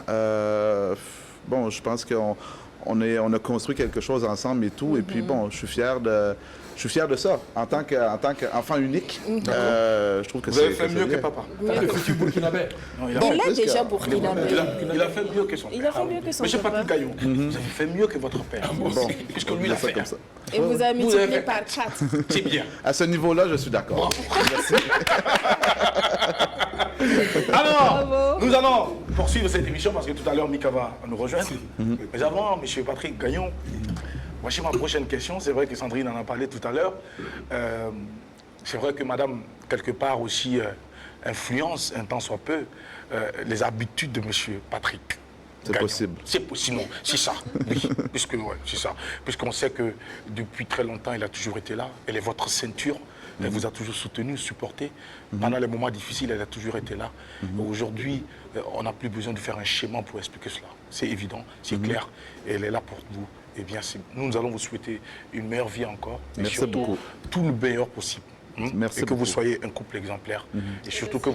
Bon, je pense qu'on a construit quelque chose ensemble et tout. Et puis, bon, je suis fier je suis fier de ça. En tant qu'enfant unique, je trouve que Vous avez fait mieux que papa. Le futur burkinabé. Non, Il est plus déjà que- burkinabé. il a fait mieux que son père. Il a fait mieux que son Monsieur papa. Patrick Gaillon, vous avez fait mieux que votre père. Bon, Puisque lui, il a fait. comme ça. Et vous avez Vous avez multiplié fait par 4. C'est bien. À ce niveau-là, je suis d'accord. Alors, Bravo. nous allons poursuivre cette émission parce que tout à l'heure, Mika va nous rejoindre. Mais avant, M. Patrick Gaillon, voici ma prochaine question. C'est vrai que Sandrine en a parlé tout à l'heure. C'est vrai que madame, quelque part aussi, influence, un tant soit peu, les habitudes de M. Patrick. C'est Gaillon. possible. C'est possible, non, c'est ça, oui, c'est ça. Puisqu'on sait que depuis très longtemps, il a toujours été là. Elle est votre ceinture, elle vous a toujours soutenu, supporté. Pendant les moments difficiles, elle a toujours été là. Aujourd'hui, on n'a plus besoin de faire un schéma pour expliquer cela. C'est évident, c'est clair, et elle est là pour vous. Eh bien, nous allons vous souhaiter une meilleure vie encore. Et Merci surtout, beaucoup. tout le meilleur possible. Merci et que vous beaucoup. soyez un couple exemplaire. Et surtout que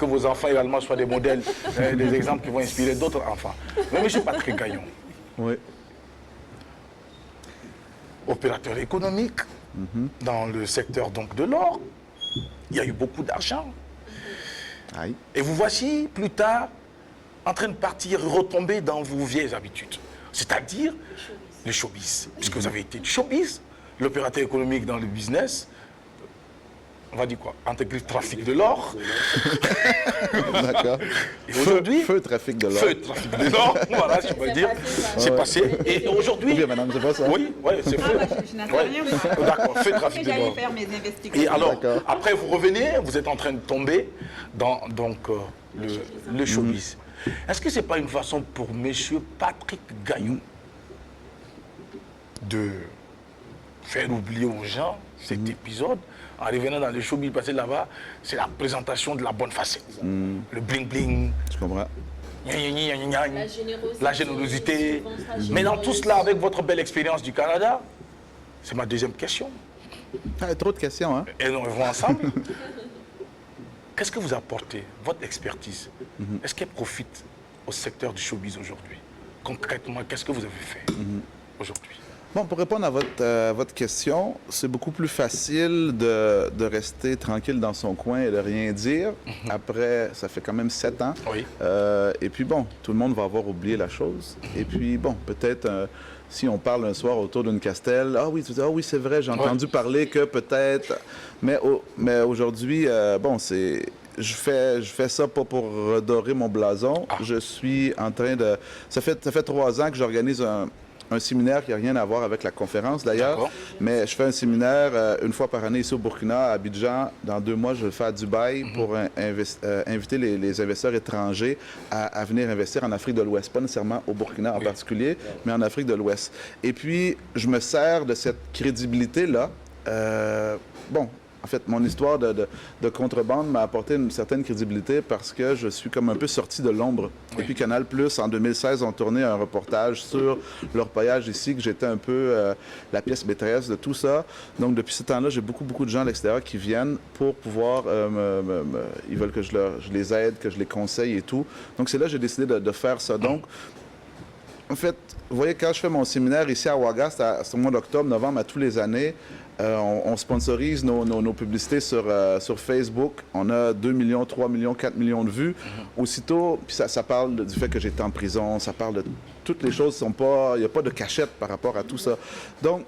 vos enfants également soient des modèles, des exemples qui vont inspirer d'autres enfants. Mais M. Patrick Gaillon, Oui. opérateur économique dans le secteur donc de l'or, il y a eu beaucoup d'argent. Aïe. Et vous voici plus tard en train de partir, retomber dans vos vieilles habitudes. C'est-à-dire le showbiz. Puisque vous avez été du showbiz, l'opérateur économique dans le business, on va dire quoi, intégrer le trafic de l'or. D'accord. Et aujourd'hui, Feu trafic de l'or. feu trafic de l'or, voilà, si je peux le dire. C'est passé. Et aujourd'hui, Ou bien, madame, c'est pas ça? oui, c'est feu. Je n'en sais Ouais. rien, moi. D'accord, feu Que trafic de j'allais l'or. faire mes investigations. Et alors, D'accord. après vous revenez, vous êtes en train de tomber dans le showbiz. Est-ce que ce n'est pas une façon pour M. Patrick Gaillon de faire oublier aux gens cet épisode en revenant dans le showbiz, parce que là-bas, c'est la présentation de la bonne facette. Le bling-bling, Je comprends. la générosité. Mais dans tout cela, avec votre belle expérience du Canada, c'est ma deuxième question. Ah, trop de questions, hein? Et nous revenons ensemble. Qu'est-ce que vous apportez, votre expertise? Est-ce qu'elle profite au secteur du showbiz aujourd'hui? Concrètement, qu'est-ce que vous avez fait aujourd'hui? Bon, pour répondre à votre question, c'est beaucoup plus facile de rester tranquille dans son coin et de rien dire. Après, ça fait quand même 7 ans. Oui. Et puis bon, tout le monde va avoir oublié la chose. Et puis bon, peut-être si on parle un soir autour d'une castelle, ah oui, c'est vrai, j'ai entendu parler que peut-être. Mais aujourd'hui, bon, c'est. Je fais ça pas pour redorer mon blason. Je suis en train de. Ça fait 3 ans que j'organise un séminaire qui n'a rien à voir avec la conférence d'ailleurs, D'accord. mais je fais un séminaire une fois par année ici au Burkina, à Abidjan. Dans 2 mois, je vais le faire à Dubaï pour inviter les investisseurs étrangers à venir investir en Afrique de l'Ouest. Pas nécessairement au Burkina en particulier, mais en Afrique de l'Ouest. Et puis, je me sers de cette crédibilité-là. Bon, en fait, mon histoire de contrebande m'a apporté une certaine crédibilité parce que je suis comme un peu sorti de l'ombre. Et puis Canal+, en 2016, ont tourné un reportage sur l'orpaillage ici, que j'étais un peu la pièce maîtresse de tout ça. Donc, depuis ce temps-là, j'ai beaucoup de gens à l'extérieur qui viennent pour pouvoir... ils veulent que je les aide, que je les conseille et tout. Donc, c'est là que j'ai décidé de faire ça. Donc, en fait, vous voyez, quand je fais mon séminaire ici à Ouaga, c'est au mois d'octobre, novembre, à tous les années, on sponsorise nos publicités sur Facebook. On a 2 millions, 3 millions, 4 millions de vues. Aussitôt, puis ça parle du fait que j'étais en prison, ça parle de toutes les choses, il n'y a pas de cachette par rapport à tout ça. Donc,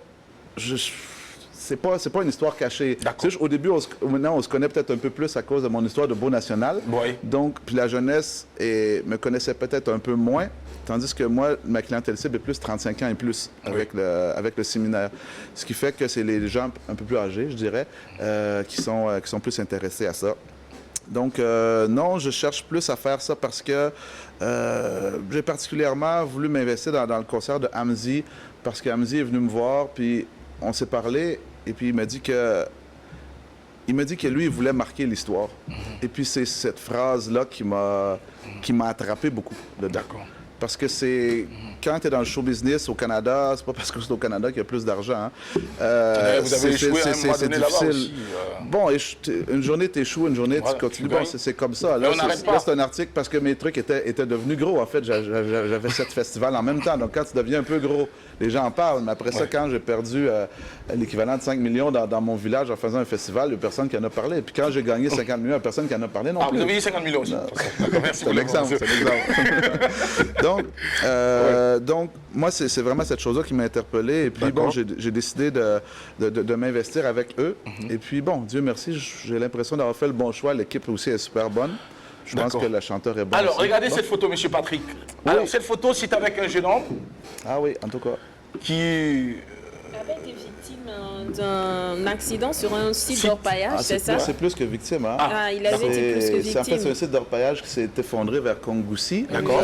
c'est pas une histoire cachée. Tu sais, au début, maintenant, on se connaît peut-être un peu plus à cause de mon histoire de Beau National. Oui. Donc, puis la jeunesse me connaissait peut-être un peu moins, tandis que moi, ma clientèle cible est plus 35 ans et plus avec le séminaire. Ce qui fait que c'est les gens un peu plus âgés, je dirais, qui sont plus intéressés à ça. Donc, non, je cherche plus à faire ça parce que j'ai particulièrement voulu m'investir dans le concert de Hamzy, parce que Hamzy est venu me voir, puis on s'est parlé, et puis il m'a dit que lui, il voulait marquer l'histoire. Et puis c'est cette phrase-là qui m'a attrapé beaucoup dedans. D'accord. Parce que c'est quand tu es dans le show business au Canada, c'est pas parce que c'est au Canada qu'il y a plus d'argent. Hein. Vous avez échoué à un moment donné là-bas aussi. Bon, une journée tu échoues, une journée Voilà, tu continues. tu Bon, gagnes. c'est comme ça. Mais on n'arrête pas. Là, c'est un article parce que mes trucs étaient devenus gros. En fait, j'avais 7 festivals en même temps. Donc, quand tu deviens un peu gros, les gens en parlent. Mais après ça, quand j'ai perdu l'équivalent de 5 millions dans mon village en faisant un festival, il n'y a personne qui en a parlé. Puis quand j'ai gagné 50 millions, il n'y a personne qui en a parlé non plus. Vous avez eu 50 millions aussi. D'accord, merci C'est pour un exemple. Donc, moi, c'est vraiment cette chose-là qui m'a interpellé. Et puis, bon, j'ai décidé de m'investir avec eux. Et puis, bon, Dieu merci, j'ai l'impression d'avoir fait le bon choix. L'équipe aussi est super bonne. Je pense que la chanteur est bonne. Alors, aussi. regardez cette photo, monsieur Patrick. Alors, cette photo, c'est avec un jeune homme Ah oui, en tout cas. qui... avait été victime d'un accident sur un site d'orpaillage, c'est ça? C'est plus que victime. Hein? Ah, il avait été plus que C'est en fait victime. un site d'orpaillage qui s'est effondré vers Kongoussi. D'accord.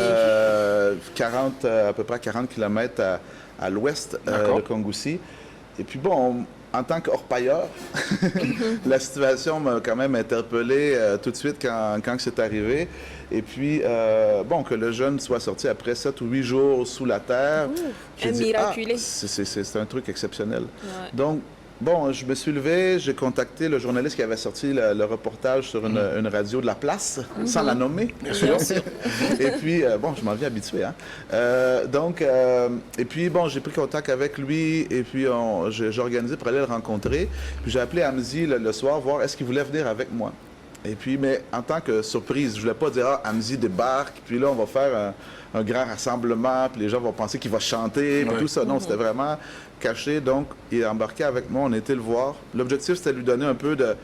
40, à peu près 40 km à l'ouest de Kongoussi. Et puis bon, en tant qu'orpailleur, la situation m'a quand même interpellé tout de suite quand c'est arrivé. Et puis, bon, que le jeune soit sorti après 7 ou 8 jours sous la terre. J'ai un dit, miraculé. c'est un truc exceptionnel. Ouais. Donc, bon, je me suis levé, j'ai contacté le journaliste qui avait sorti le reportage sur une radio de la place, sans la nommer. Bien sûr. Et puis, bon, je m'en viens habitué. Hein. Et puis, bon, j'ai pris contact avec lui et puis j'ai organisé pour aller le rencontrer. Puis j'ai appelé Hamzi le soir, voir est-ce qu'il voulait venir avec moi. Et puis, mais en tant que surprise, je ne voulais pas dire, ah, Hamzi débarque, puis là, on va faire un grand rassemblement, puis les gens vont penser qu'il va chanter, puis tout ça. Non, c'était vraiment caché. Donc, il est embarqué avec moi, on a été le voir. L'objectif, c'était de lui donner un peu de...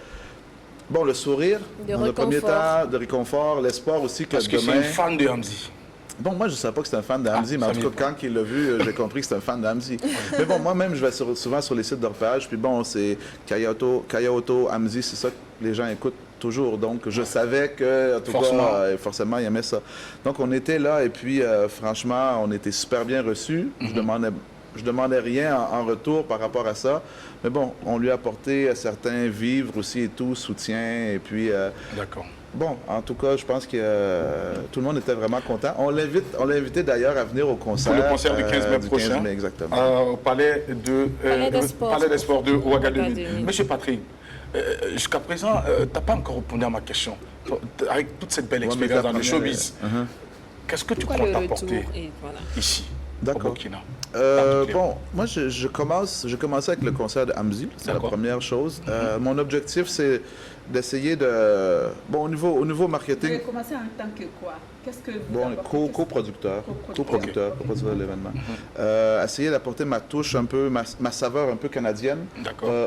Bon, le sourire, De dans le premier réconfort. temps, de réconfort, l'espoir aussi que Parce que c'est demain... une fan de Hamzi. Bon, moi, je ne savais pas que c'était un fan de Hamzi, mais en ça tout m'est cas, quand il l'a vu, j'ai compris que c'était un fan de Hamzi. Mais bon, moi-même, je vais souvent sur les sites d'orpaillage, puis bon, c'est Kayaoto, Hamzi, c'est ça que les gens écoutent toujours. Donc, je savais que, en tout cas, forcément, il aimait ça. Donc, on était là, et puis, franchement, on était super bien reçus. Je demandais rien en retour par rapport à ça. Mais bon, on lui a apporté certains vivres aussi et tout, soutien, et puis... D'accord. Bon, en tout cas, je pense que tout le monde était vraiment content. On l'a invité d'ailleurs à venir au concert. Pour le concert du 15 mai prochain. 15 mai, exactement. Au Palais des Sports de Ouagadougou. Monsieur Patrick, jusqu'à présent, tu n'as pas encore répondu à ma question. Avec toute cette belle expérience dans le showbiz, qu'est-ce que tu Pourquoi crois le t'apporter retour et voilà. ici, au D'accord. Burkina? Bon, moi, j'ai commencé avec le concert de Hamzi. C'est la première chose. Mon objectif, c'est d'essayer de... Bon, au niveau Vous marketing... avez commencé en tant que quoi? Qu'est-ce que vous Bon, apportez? coproducteur pour l'événement. Essayer d'apporter ma touche un peu, ma saveur un peu canadienne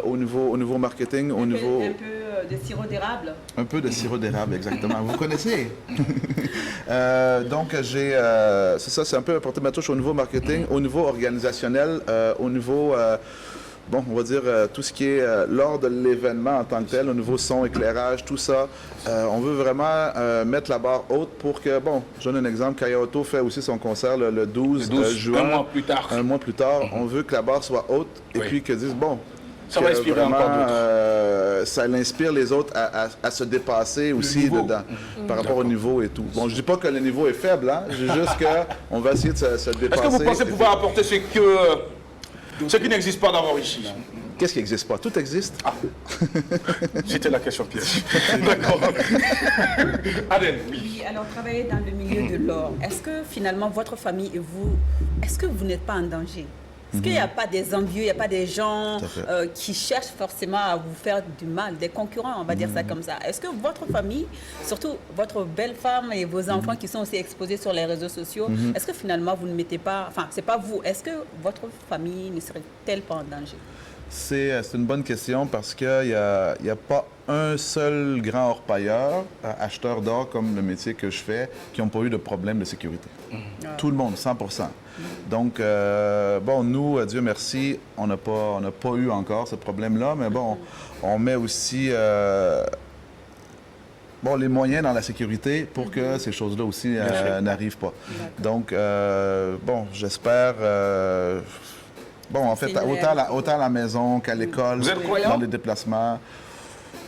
au niveau marketing, au niveau... Un peu de sirop d'érable? Un peu de sirop d'érable, exactement. Vous connaissez? Donc, c'est ça, c'est un peu apporter ma touche au niveau marketing, au niveau organisationnel, au niveau... bon, on va dire tout ce qui est lors de l'événement en tant que tel, au niveau son, éclairage, tout ça. On veut vraiment mettre la barre haute pour que, bon, je donne un exemple, Kayaoto fait aussi son concert le 12 juin. Un mois plus tard. Un mois plus tard. On veut que la barre soit haute et puis que disent, bon... Ça va inspirer encore d'autres. Ça l'inspire les autres à se dépasser aussi dedans, par rapport au niveau et tout. Bon, je dis pas que le niveau est faible, hein. Je dis juste qu'on va essayer de se dépasser. Est-ce que vous pensez pouvoir apporter ce qui n'existe pas d'abord ici? Qu'est-ce qui n'existe pas? Tout existe. C'était la question piège. D'accord. Adèle, oui. Alors, travailler dans le milieu de l'or, est-ce que finalement votre famille et vous, est-ce que vous n'êtes pas en danger? Est-ce qu'il n'y a pas des envieux, il n'y a pas des gens qui cherchent forcément à vous faire du mal, des concurrents, on va dire ça comme ça? Est-ce que votre famille, surtout votre belle femme et vos enfants qui sont aussi exposés sur les réseaux sociaux, est-ce que finalement vous ne mettez pas, enfin, c'est pas vous, est-ce que votre famille ne serait-elle pas en danger? C'est une bonne question parce qu'il n'y a pas un seul grand orpailleur, acheteur d'or comme le métier que je fais, qui n'ont pas eu de problème de sécurité. Tout le monde, 100%. Donc, bon, nous, Dieu merci, on n'a pas eu encore ce problème-là, mais bon, on met aussi bon, les moyens dans la sécurité pour que ces choses-là aussi n'arrivent pas. Donc, bon, j'espère... bon, en fait, autant à la maison qu'à l'école, dans les déplacements.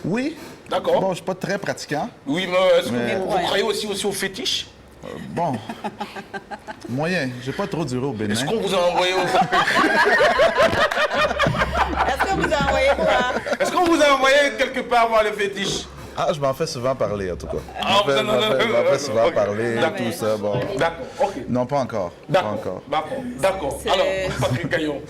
Oui. D'accord. Bon, je ne suis pas très pratiquant. Oui, mais est-ce que vous croyez aussi aux fétiches? Bon, moyen. J'ai pas trop duré au Bénin. Est-ce qu'on vous a envoyé Est-ce que vous envoyez quoi? Est-ce qu'on vous a envoyé quelque part voir le fétiche? Ah, je m'en fais souvent parler, en tout cas. Ah, je m'en fais souvent ok. parler, D'accord. tout ça, bon. D'accord, ok. Non, pas encore. Pas D'accord, encore. d'accord. C'est- Alors, Patrick Gaillon,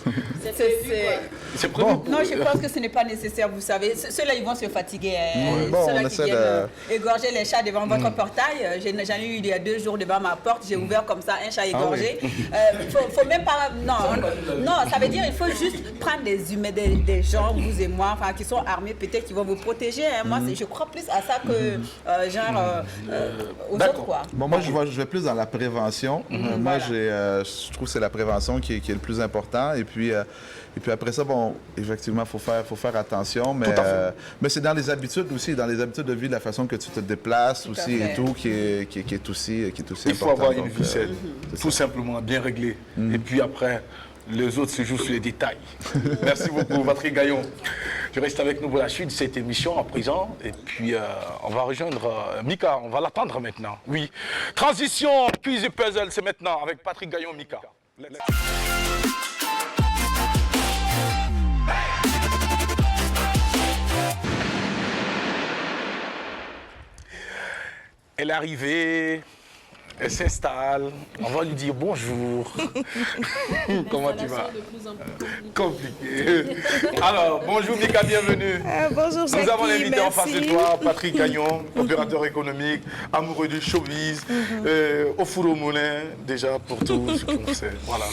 c'est prévu. Non, je pense que ce n'est pas nécessaire, vous savez. Ceux-là, ils vont se fatiguer. Ouais. Bon, Ceux-là on qui essaie viennent de- égorger les chats devant votre portail. J'en ai eu il y a 2 jours devant ma porte. J'ai ouvert comme ça un chat égorgé. Faut même pas... Non, ça veut dire il faut juste prendre des humains, des gens, vous et moi, enfin, qui sont armés, peut-être, qui vont vous protéger. Hein. Moi, je crois plus à ça que, aux D'accord. autres, quoi. Bon, moi, je vais plus dans la prévention. Moi, je trouve que c'est la prévention qui est le plus important. Et puis après ça, bon, effectivement, il faut faire attention. Mais c'est dans les habitudes aussi, dans les habitudes de vie, la façon que tu te déplaces aussi fait. et tout, qui est aussi Il faut important. avoir une Donc, vie saine, tout simplement, bien réglée. Et puis après, les autres se jouent sur les détails. Merci beaucoup, Patrick Gaillon. Tu restes avec nous pour la suite de cette émission à présent. Et puis, on va rejoindre Mika. On va l'attendre maintenant. Oui. Transition, quiz et puzzle, c'est maintenant avec Patrick Gaillon, Mika. Elle est arrivée, elle s'installe, on va lui dire bonjour. Comment tu vas? Compliqué. Alors, bonjour Mika, bienvenue. Bonjour, Nous avons Jackie, l'invité en face de merci. toi, Patrick Gagnon, opérateur économique, amoureux du showbiz, au four au moulin, déjà pour tout ce qu'on sait. Voilà.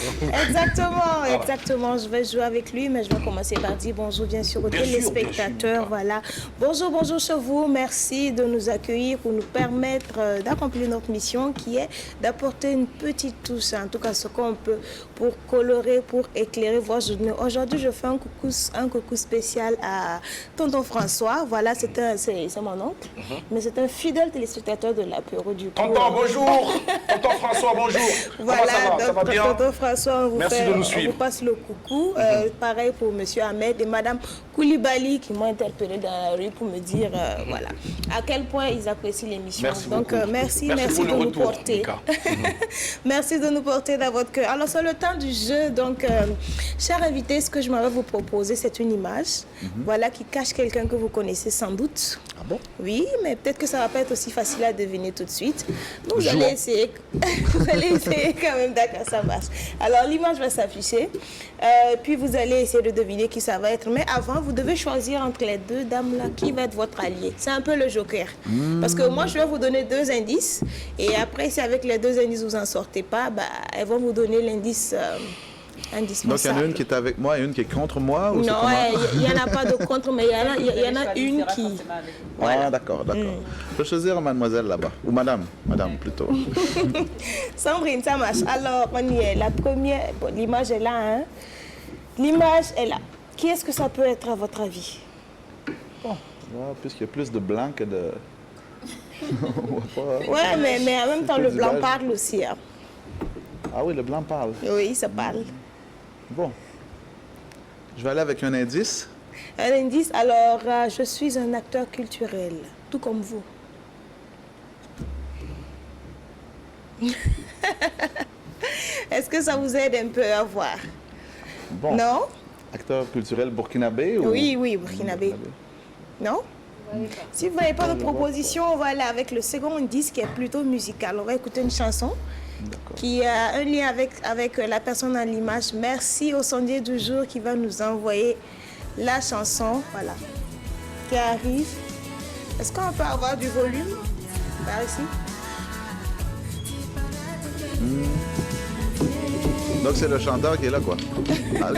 Exactement. Je vais jouer avec lui, mais je vais commencer par dire bonjour, bien sûr, aux Bien sûr, téléspectateurs. Voilà. Bonjour chez vous. Merci de nous accueillir pour nous permettre d'accomplir notre mission qui est d'apporter une petite touche, en tout cas ce qu'on peut, pour colorer, pour éclairer vos journées. Aujourd'hui, je fais un coucou spécial à tonton François. Voilà, c'est mon oncle, mais c'est un fidèle téléspectateur de l'apéro du coup. Tonton, bonjour. Tonton François, bonjour. Voilà, Comment ça va donc, bien? tonton François, Merci de nous on suivre. vous passe le coucou. Pareil pour monsieur Ahmed et madame Koulibaly qui m'ont interpellé dans la rue pour me dire voilà, à quel point ils apprécient l'émission. Merci Donc beaucoup. merci pour de le nous retour, porter. Mika. Merci de nous porter dans votre cœur. Alors, c'est le temps du jeu. Donc, chers invités, ce que je m'avais vous proposer, c'est une image voilà, qui cache quelqu'un que vous connaissez sans doute. Ah bon? Oui, mais peut-être que ça ne va pas être aussi facile à deviner tout de suite. Donc, vous allez essayer. Vous allez essayer quand même, d'accord, ça marche. Alors, l'image va s'afficher. Puis, vous allez essayer de deviner qui ça va être. Mais avant, vous devez choisir entre les deux dames-là qui va être votre allié. C'est un peu le joker. Parce que moi, je vais vous donner 2 indices. Et après, si avec les 2 indices, vous n'en sortez pas, bah, elles vont vous donner l'indice indispensable. Donc, il y en a une qui est avec moi et une qui est contre moi? Ou c'est Non, comment? il n'y en a pas de contre, mais il y en a une qui... Ah, d'accord. Je vais choisir mademoiselle là-bas. Ou madame plutôt. Sandrine, ça marche. Alors, on y est. La première... Bon, l'image est là, hein. L'image est là. Qui est-ce que ça peut être, à votre avis? Bon, puisqu'il y a plus de blanc que de... On voit pas. Ouais, mais en même temps, le blanc visage. parle aussi. Hein. Ah oui, le blanc parle. Oui, ça parle. Bon. Je vais aller avec un indice. Un indice, alors, je suis un acteur culturel, tout comme vous. Est-ce que ça vous aide un peu à voir? Bon. Non? Acteur culturel burkinabé ou... Oui, burkinabé. Non? Si vous n'avez pas de proposition, on va aller avec le second indice qui est plutôt musical. On va écouter une chanson qui a un lien avec la personne à l'image. Merci au sondier du jour qui va nous envoyer la chanson. Voilà. Qui arrive. Est-ce qu'on peut avoir du volume par ici? Donc c'est le chanteur qui est là, quoi. Ah, ok.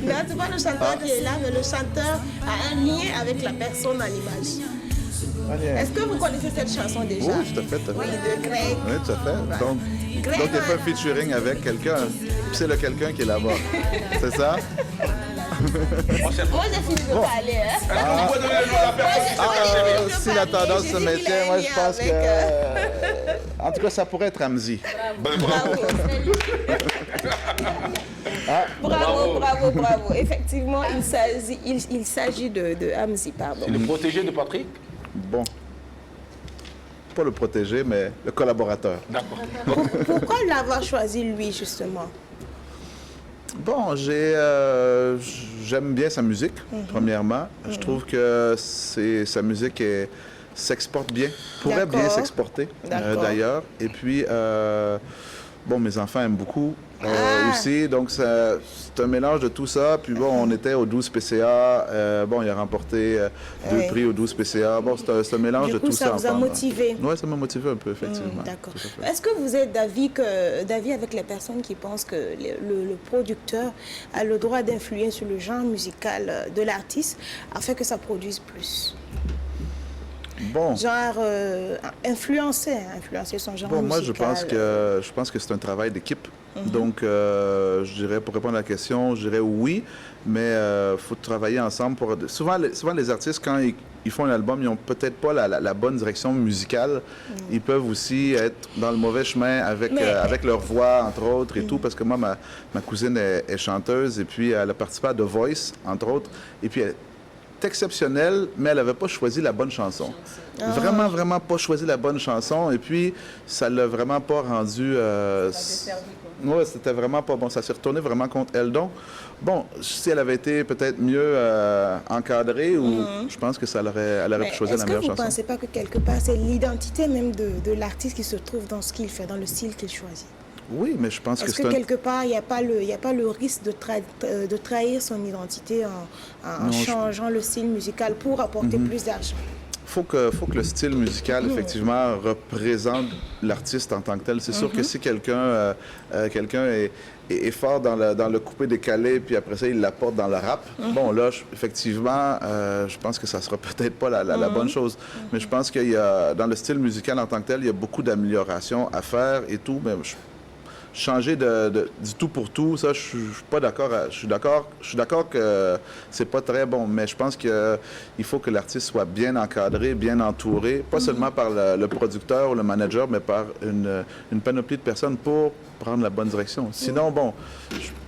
Non, c'est pas le chanteur qui est là, mais le chanteur a un lien avec la personne à l'image. Allez. Est-ce que vous connaissez cette chanson déjà? Oui, tout à fait, tout à fait. Oui, de Greg. Oui, tout à fait. Donc il fait un featuring avec quelqu'un. Puis c'est le quelqu'un qui est là-bas. C'est ça? Moi, j'ai fini de parler. Hein? Si la tendance se maintient, moi je pense que... En tout cas, ça pourrait être Hamzi. Bravo. Effectivement, il s'agit de Hamzi, pardon. C'est le protégé de Patrick? Bon. pas le protégé, mais le collaborateur. D'accord. Pourquoi l'avoir choisi lui, justement? Bon, j'aime bien sa musique, premièrement. Je trouve que sa musique s'exporte bien, pourrait bien D'accord. s'exporter D'accord. d'ailleurs. Et puis, bon, mes enfants aiment beaucoup aussi, donc c'est un mélange de tout ça. Puis bon, on était au 12 PCA, bon, il a remporté 2 Oui. prix au 12 PCA. Bon, c'est un mélange Du de coup, tout ça ça. vous a motivé? Oui, ça m'a motivé un peu, effectivement. D'accord. Tout à fait. Est-ce que vous êtes d'avis avec les personnes qui pensent que le producteur a le droit d'influer sur le genre musical de l'artiste afin que ça produise plus? Bon. Genre influencer son genre Bon, moi, musical. je pense que c'est un travail d'équipe. Donc, je dirais, pour répondre à la question, je dirais oui, mais il faut travailler ensemble. Souvent, les artistes, quand ils font un album, ils n'ont peut-être pas la bonne direction musicale. Ils peuvent aussi être dans le mauvais chemin avec leur voix, entre autres, et tout, parce que moi, ma cousine est chanteuse, et puis elle a participé à The Voice, entre autres, et puis elle est exceptionnelle, mais elle n'avait pas choisi la bonne chanson. Vraiment, vraiment pas choisi la bonne chanson, et puis ça l'a vraiment pas rendu... Oui, c'était vraiment pas bon. Ça s'est retourné vraiment contre elle. Donc, bon, si elle avait été peut-être mieux encadrée, ou je pense que elle aurait pu choisir la meilleure Est-ce que vous chanson. ne pensez pas que quelque part, c'est l'identité même de l'artiste qui se trouve dans ce qu'il fait, dans le style qu'il choisit? Oui, mais je pense que Est-ce c'est que un... quelque part, il n'y a pas le risque de trahir son identité en changeant le style musical pour apporter plus d'argent? faut que le style musical, effectivement, représente l'artiste en tant que tel. C'est sûr que si quelqu'un est fort dans le coupé-décalé, puis après ça, il l'apporte dans le rap, bon, là, effectivement, je pense que ça sera peut-être pas la bonne chose. Mais je pense qu'il y a, dans le style musical en tant que tel, il y a beaucoup d'améliorations à faire et tout, mais changer du tout pour tout, ça, je suis pas d'accord. Je suis d'accord que c'est pas très bon, mais je pense qu'il faut que l'artiste soit bien encadré, bien entouré, pas seulement par le producteur ou le manager, mais par une panoplie de personnes pour prendre la bonne direction. Sinon, bon,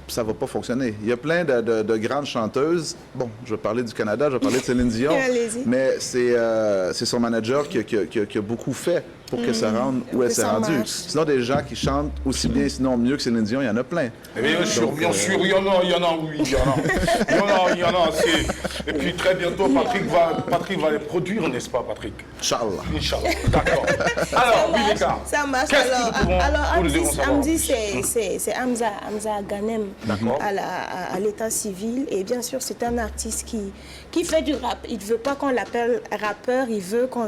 ça va pas fonctionner. Il y a plein de grandes chanteuses. Bon, je vais parler du Canada, je vais parler de Céline Dion, mais c'est son manager qui a beaucoup fait pour que ça rende où elle s'est rendue. Sinon, des gens qui chantent aussi bien, sinon mieux que Céline Dion, il y en a plein. Bien sûr, il y en a, oui, il y en a. Et puis très bientôt, Patrick va les produire, n'est-ce pas, Patrick? Inch'Allah. Inch'Allah, d'accord. Alors, oui, les gars. Ça marche. Alors, Hamzi, c'est Hamza Ganem à l'état civil. Et bien sûr, c'est un artiste qui fait du rap. Il ne veut pas qu'on l'appelle rappeur, il veut qu'on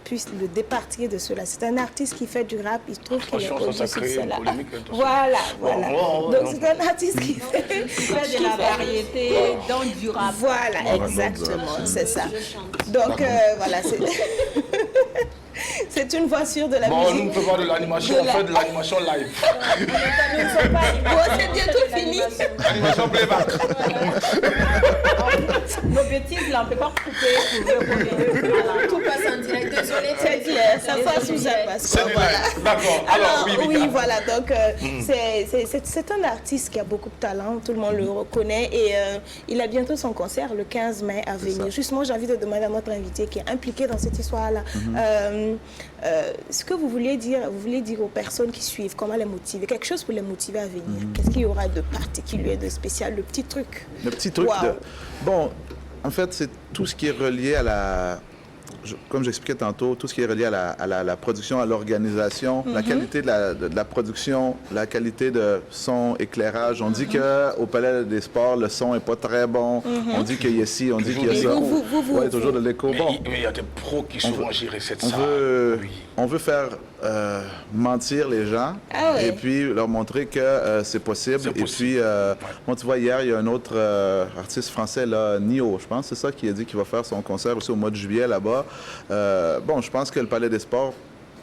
puisse le départir de cela. C'est un artiste qui fait du rap, il trouve qu'il est produit sur cela. Voilà. Donc c'est un artiste qui fait de la variété, donc du rap. Voilà, exactement, c'est ça. Donc voilà, c'est une voix sûre de la musique. Bon, nous ne faisons pas de l'animation, on fait de l'animation live. Bon, c'est bientôt fini. Animation playback. Nos bêtises, là, on ne peut pas couper. Tout passe en direct. Désolé, c'est clair. Ça passe ou ça passe. C'est direct. D'accord. Alors, oui, voilà. Donc, c'est un artiste qui a beaucoup de talent. Tout le monde le reconnaît. Et il a bientôt son concert le 15 mai à venir. Justement, j'ai envie de demander à notre invité qui est impliqué dans cette histoire-là. Ce que vous voulez dire aux personnes qui suivent, comment les motiver, quelque chose pour les motiver à venir. Qu'est-ce qu'il y aura de particulier, de spécial, le petit truc? Le petit truc Bon, en fait, c'est tout ce qui est relié à la... Comme j'expliquais tantôt, tout ce qui est relié à la production, à l'organisation, la qualité de la production, la qualité de son, éclairage. On dit qu'au Palais des Sports, le son n'est pas très bon. On dit qu'il y a ci, on dit qu'il y a ça. Oui, toujours de l'écho. Bon, mais il y a des pros qui sauront gérer cette salle. On veut faire mentir les gens et puis leur montrer que c'est possible. Et puis, bon, tu vois, hier, il y a un autre artiste français, là, Nio, je pense, c'est ça, qui a dit qu'il va faire son concert aussi au mois de juillet là-bas. Bon, je pense que le Palais des Sports,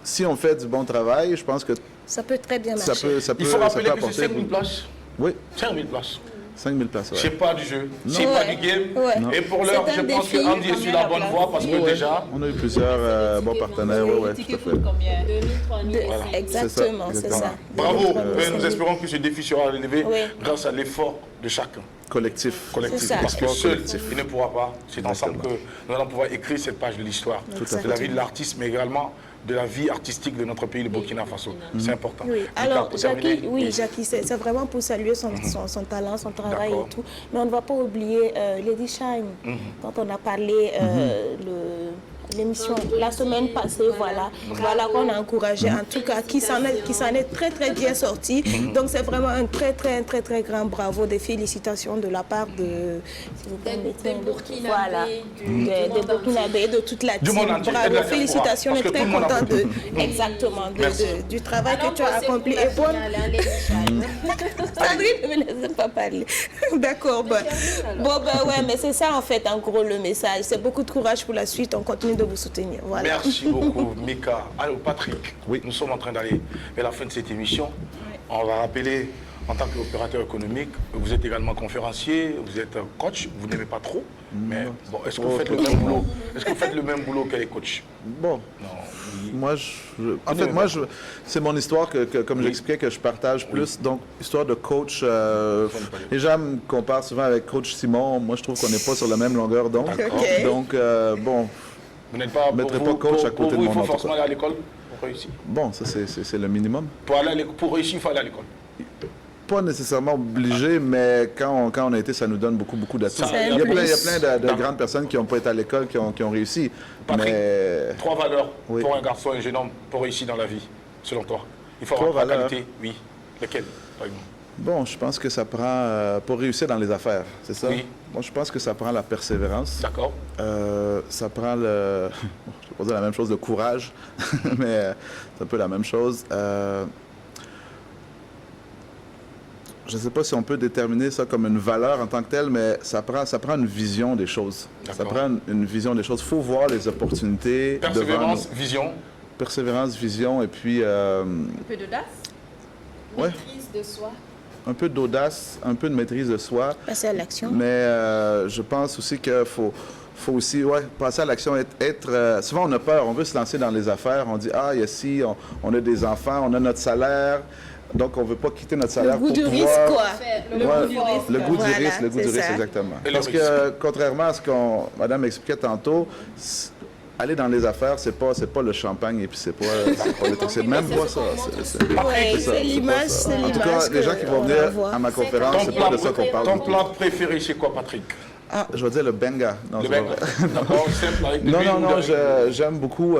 si on fait du bon travail, je pense que ça peut très bien marcher. Il faut rappeler que c'est 5 000 places. Oui. 5 000 places. 5 000 places, ouais. C'est pas du jeu, c'est Ouais. pas du game. Ouais. Et pour l'heure, C'est je un pense que défi. Andy est sur la bonne voie parce que Ouais, déjà, on a eu plusieurs bons partenaires, ouais, tout à fait. combien? 2000, 3000. Exactement, c'est exactement. ça. bravo. 2000. Nous espérons que ce défi sera relevé Oui. grâce à l'effort de chacun. Collectif. Collectif. C'est ça. Parce que Sport seul, collectif. il ne pourra pas. C'est ensemble que nous allons pouvoir écrire cette page de l'histoire. fait. De la vie de l'artiste, mais également de la vie artistique de notre pays, le Burkina Faso. C'est important. Oui. Mika, Alors, pour Jackie, terminer, oui, Jackie, c'est vraiment pour saluer son talent, son travail D'accord. et tout. Mais on ne va pas oublier Lady Shine. Quand on a parlé l'émission la semaine passée, voilà qu'on a encouragé, en tout cas, qui s'en est très très bien sorti. Donc c'est vraiment un très grand bravo, des félicitations de la part de Des Burkinabés, voilà, des Burkinabés et de toute la Du team. monde entier, et de la Bravo, diaspora, félicitations, on est parce que très tout le monde a content voulu. exactement Merci. du travail Alors, que tu as passez accompli. pour la Et bonne finale, hein, Lady Shine. Sandrine ne me laisse pas parler. D'accord. Ouais, mais c'est ça en fait, en gros, le message. C'est beaucoup de courage pour la suite. On continue de vous soutenir. Voilà. Merci beaucoup, Mika. Alors, Patrick, Oui. nous sommes en train d'aller vers la fin de cette émission. On va rappeler, en tant qu'opérateur économique, vous êtes également conférencier, vous êtes coach, vous n'aimez pas trop. Mais bon, est-ce que vous faites le même boulot? Est-ce que vous faites le même boulot que les coachs? Bon, Non. Oui. moi, c'est mon histoire comme j'expliquais, que je partage plus. Donc, histoire de coach, les gens me comparent souvent avec coach Simon. Moi, je trouve qu'on n'est pas sur la même longueur d'onde. D'accord. Ok. Donc, bon, Vous n'êtes pas, Je mettrai pour pas vous, coach à pour côté vous, de il mon faut nom, forcément en tout aller à l'école pour réussir. bon, ça, c'est le minimum. Pour réussir, il faut aller à l'école. Pas nécessairement obligé, mais quand on a été, ça nous donne beaucoup d'atouts. Ça, Il y a plein de D'accord. grandes personnes qui n'ont pas été à l'école, qui ont réussi. Patrick, Mais 3 valeurs Oui. pour un garçon et un jeune homme pour réussir dans la vie, selon toi. Il faut 3 avoir la valeurs. qualité, oui. Lesquelles, par exemple? bon, je pense que ça prend, pour réussir dans les affaires, c'est ça? Oui. Bon, je pense que ça prend la persévérance. D'accord. Ça prend le, je vais pas dire la même chose, le courage, mais c'est un peu la même chose. Je ne sais pas si on peut déterminer ça comme une valeur en tant que telle, mais ça prend une vision des choses. Ça D'accord. prend une vision des choses. Il faut voir les opportunités devant nous. Persévérance, vision. Persévérance, vision, et puis Un peu d'audace. ouais, Maîtrise de soi. un peu d'audace, un peu de maîtrise de soi. Passer à l'action. Mais je pense aussi qu'il faut aussi passer à l'action. Souvent, on a peur, on veut se lancer dans les affaires. On dit, ah, ici, on a des enfants, on a notre salaire. Donc, on ne veut pas quitter notre salaire Le goût pour du pouvoir... risque, quoi. Le Ouais, goût du risque. le goût du Voilà, risque, le goût c'est du risque, ça. exactement. Et le Parce risque. que, contrairement à ce qu'on Madame expliquait tantôt, aller dans les affaires, c'est pas le champagne et puis c'est pas le truc. C'est même pas ça. Ouais, ça, c'est l'image, pas ça. c'est En tout cas, l'image les gens qui vont qu'on venir envoie. à ma conférence, c'est pas de ça qu'on parle. Ton plat préféré, c'est quoi, Patrick? Ah, je vais dire le benga. Non, Le c'est pas benga. vrai. D'accord, simple, avec de Non, l'huile non, ou non, de- j'aime beaucoup...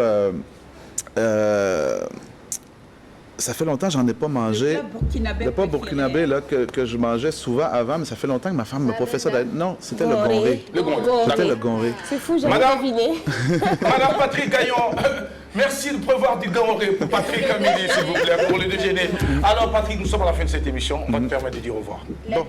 ça fait longtemps que j'en ai pas mangé. Le plat burkinabé là, que je mangeais souvent avant, mais ça fait longtemps que ma femme ne m'a pas fait ça. Non, c'était le gonré. Le gonré. C'était le D'accord. gonré. C'est fou, j'avais Madame- deviné. Madame Patrick Gaillon, merci de prévoir du gamoré pour Patrick Amélie, s'il vous plaît, pour le déjeuner. Alors, Patrick, nous sommes à la fin de cette émission. On va te permettre de dire au revoir. Les dates.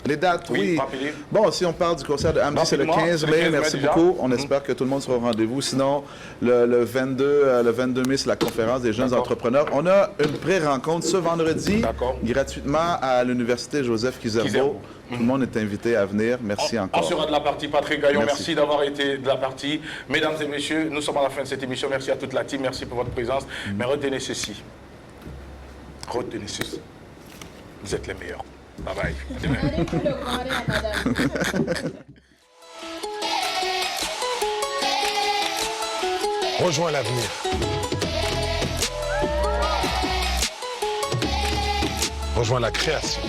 Les dates, Oui, oui. rappelez. Bon, si on parle du concert de Hamdi, c'est le Rapidement, 15 c'est le mai. 15 mai Merci déjà. beaucoup. On espère que tout le monde sera au rendez-vous. Sinon, le 22 mai, c'est la conférence des jeunes D'accord. entrepreneurs. On a une pré-rencontre ce vendredi, D'accord. gratuitement à l'Université Joseph Kizerbo. Kizerbo. Tout le monde est invité à venir. Merci On encore. sera de la partie, Patrick Gaillon. Merci. Merci d'avoir été de la partie. Mesdames et messieurs, nous sommes à la fin de cette émission. Merci à toute la team. Merci pour votre présence. Mais retenez ceci. Retenez ceci. Vous êtes les meilleurs. Bye bye. À demain. Allez, pour le grand à madame. Rejoins l'avenir. Rejoins la création.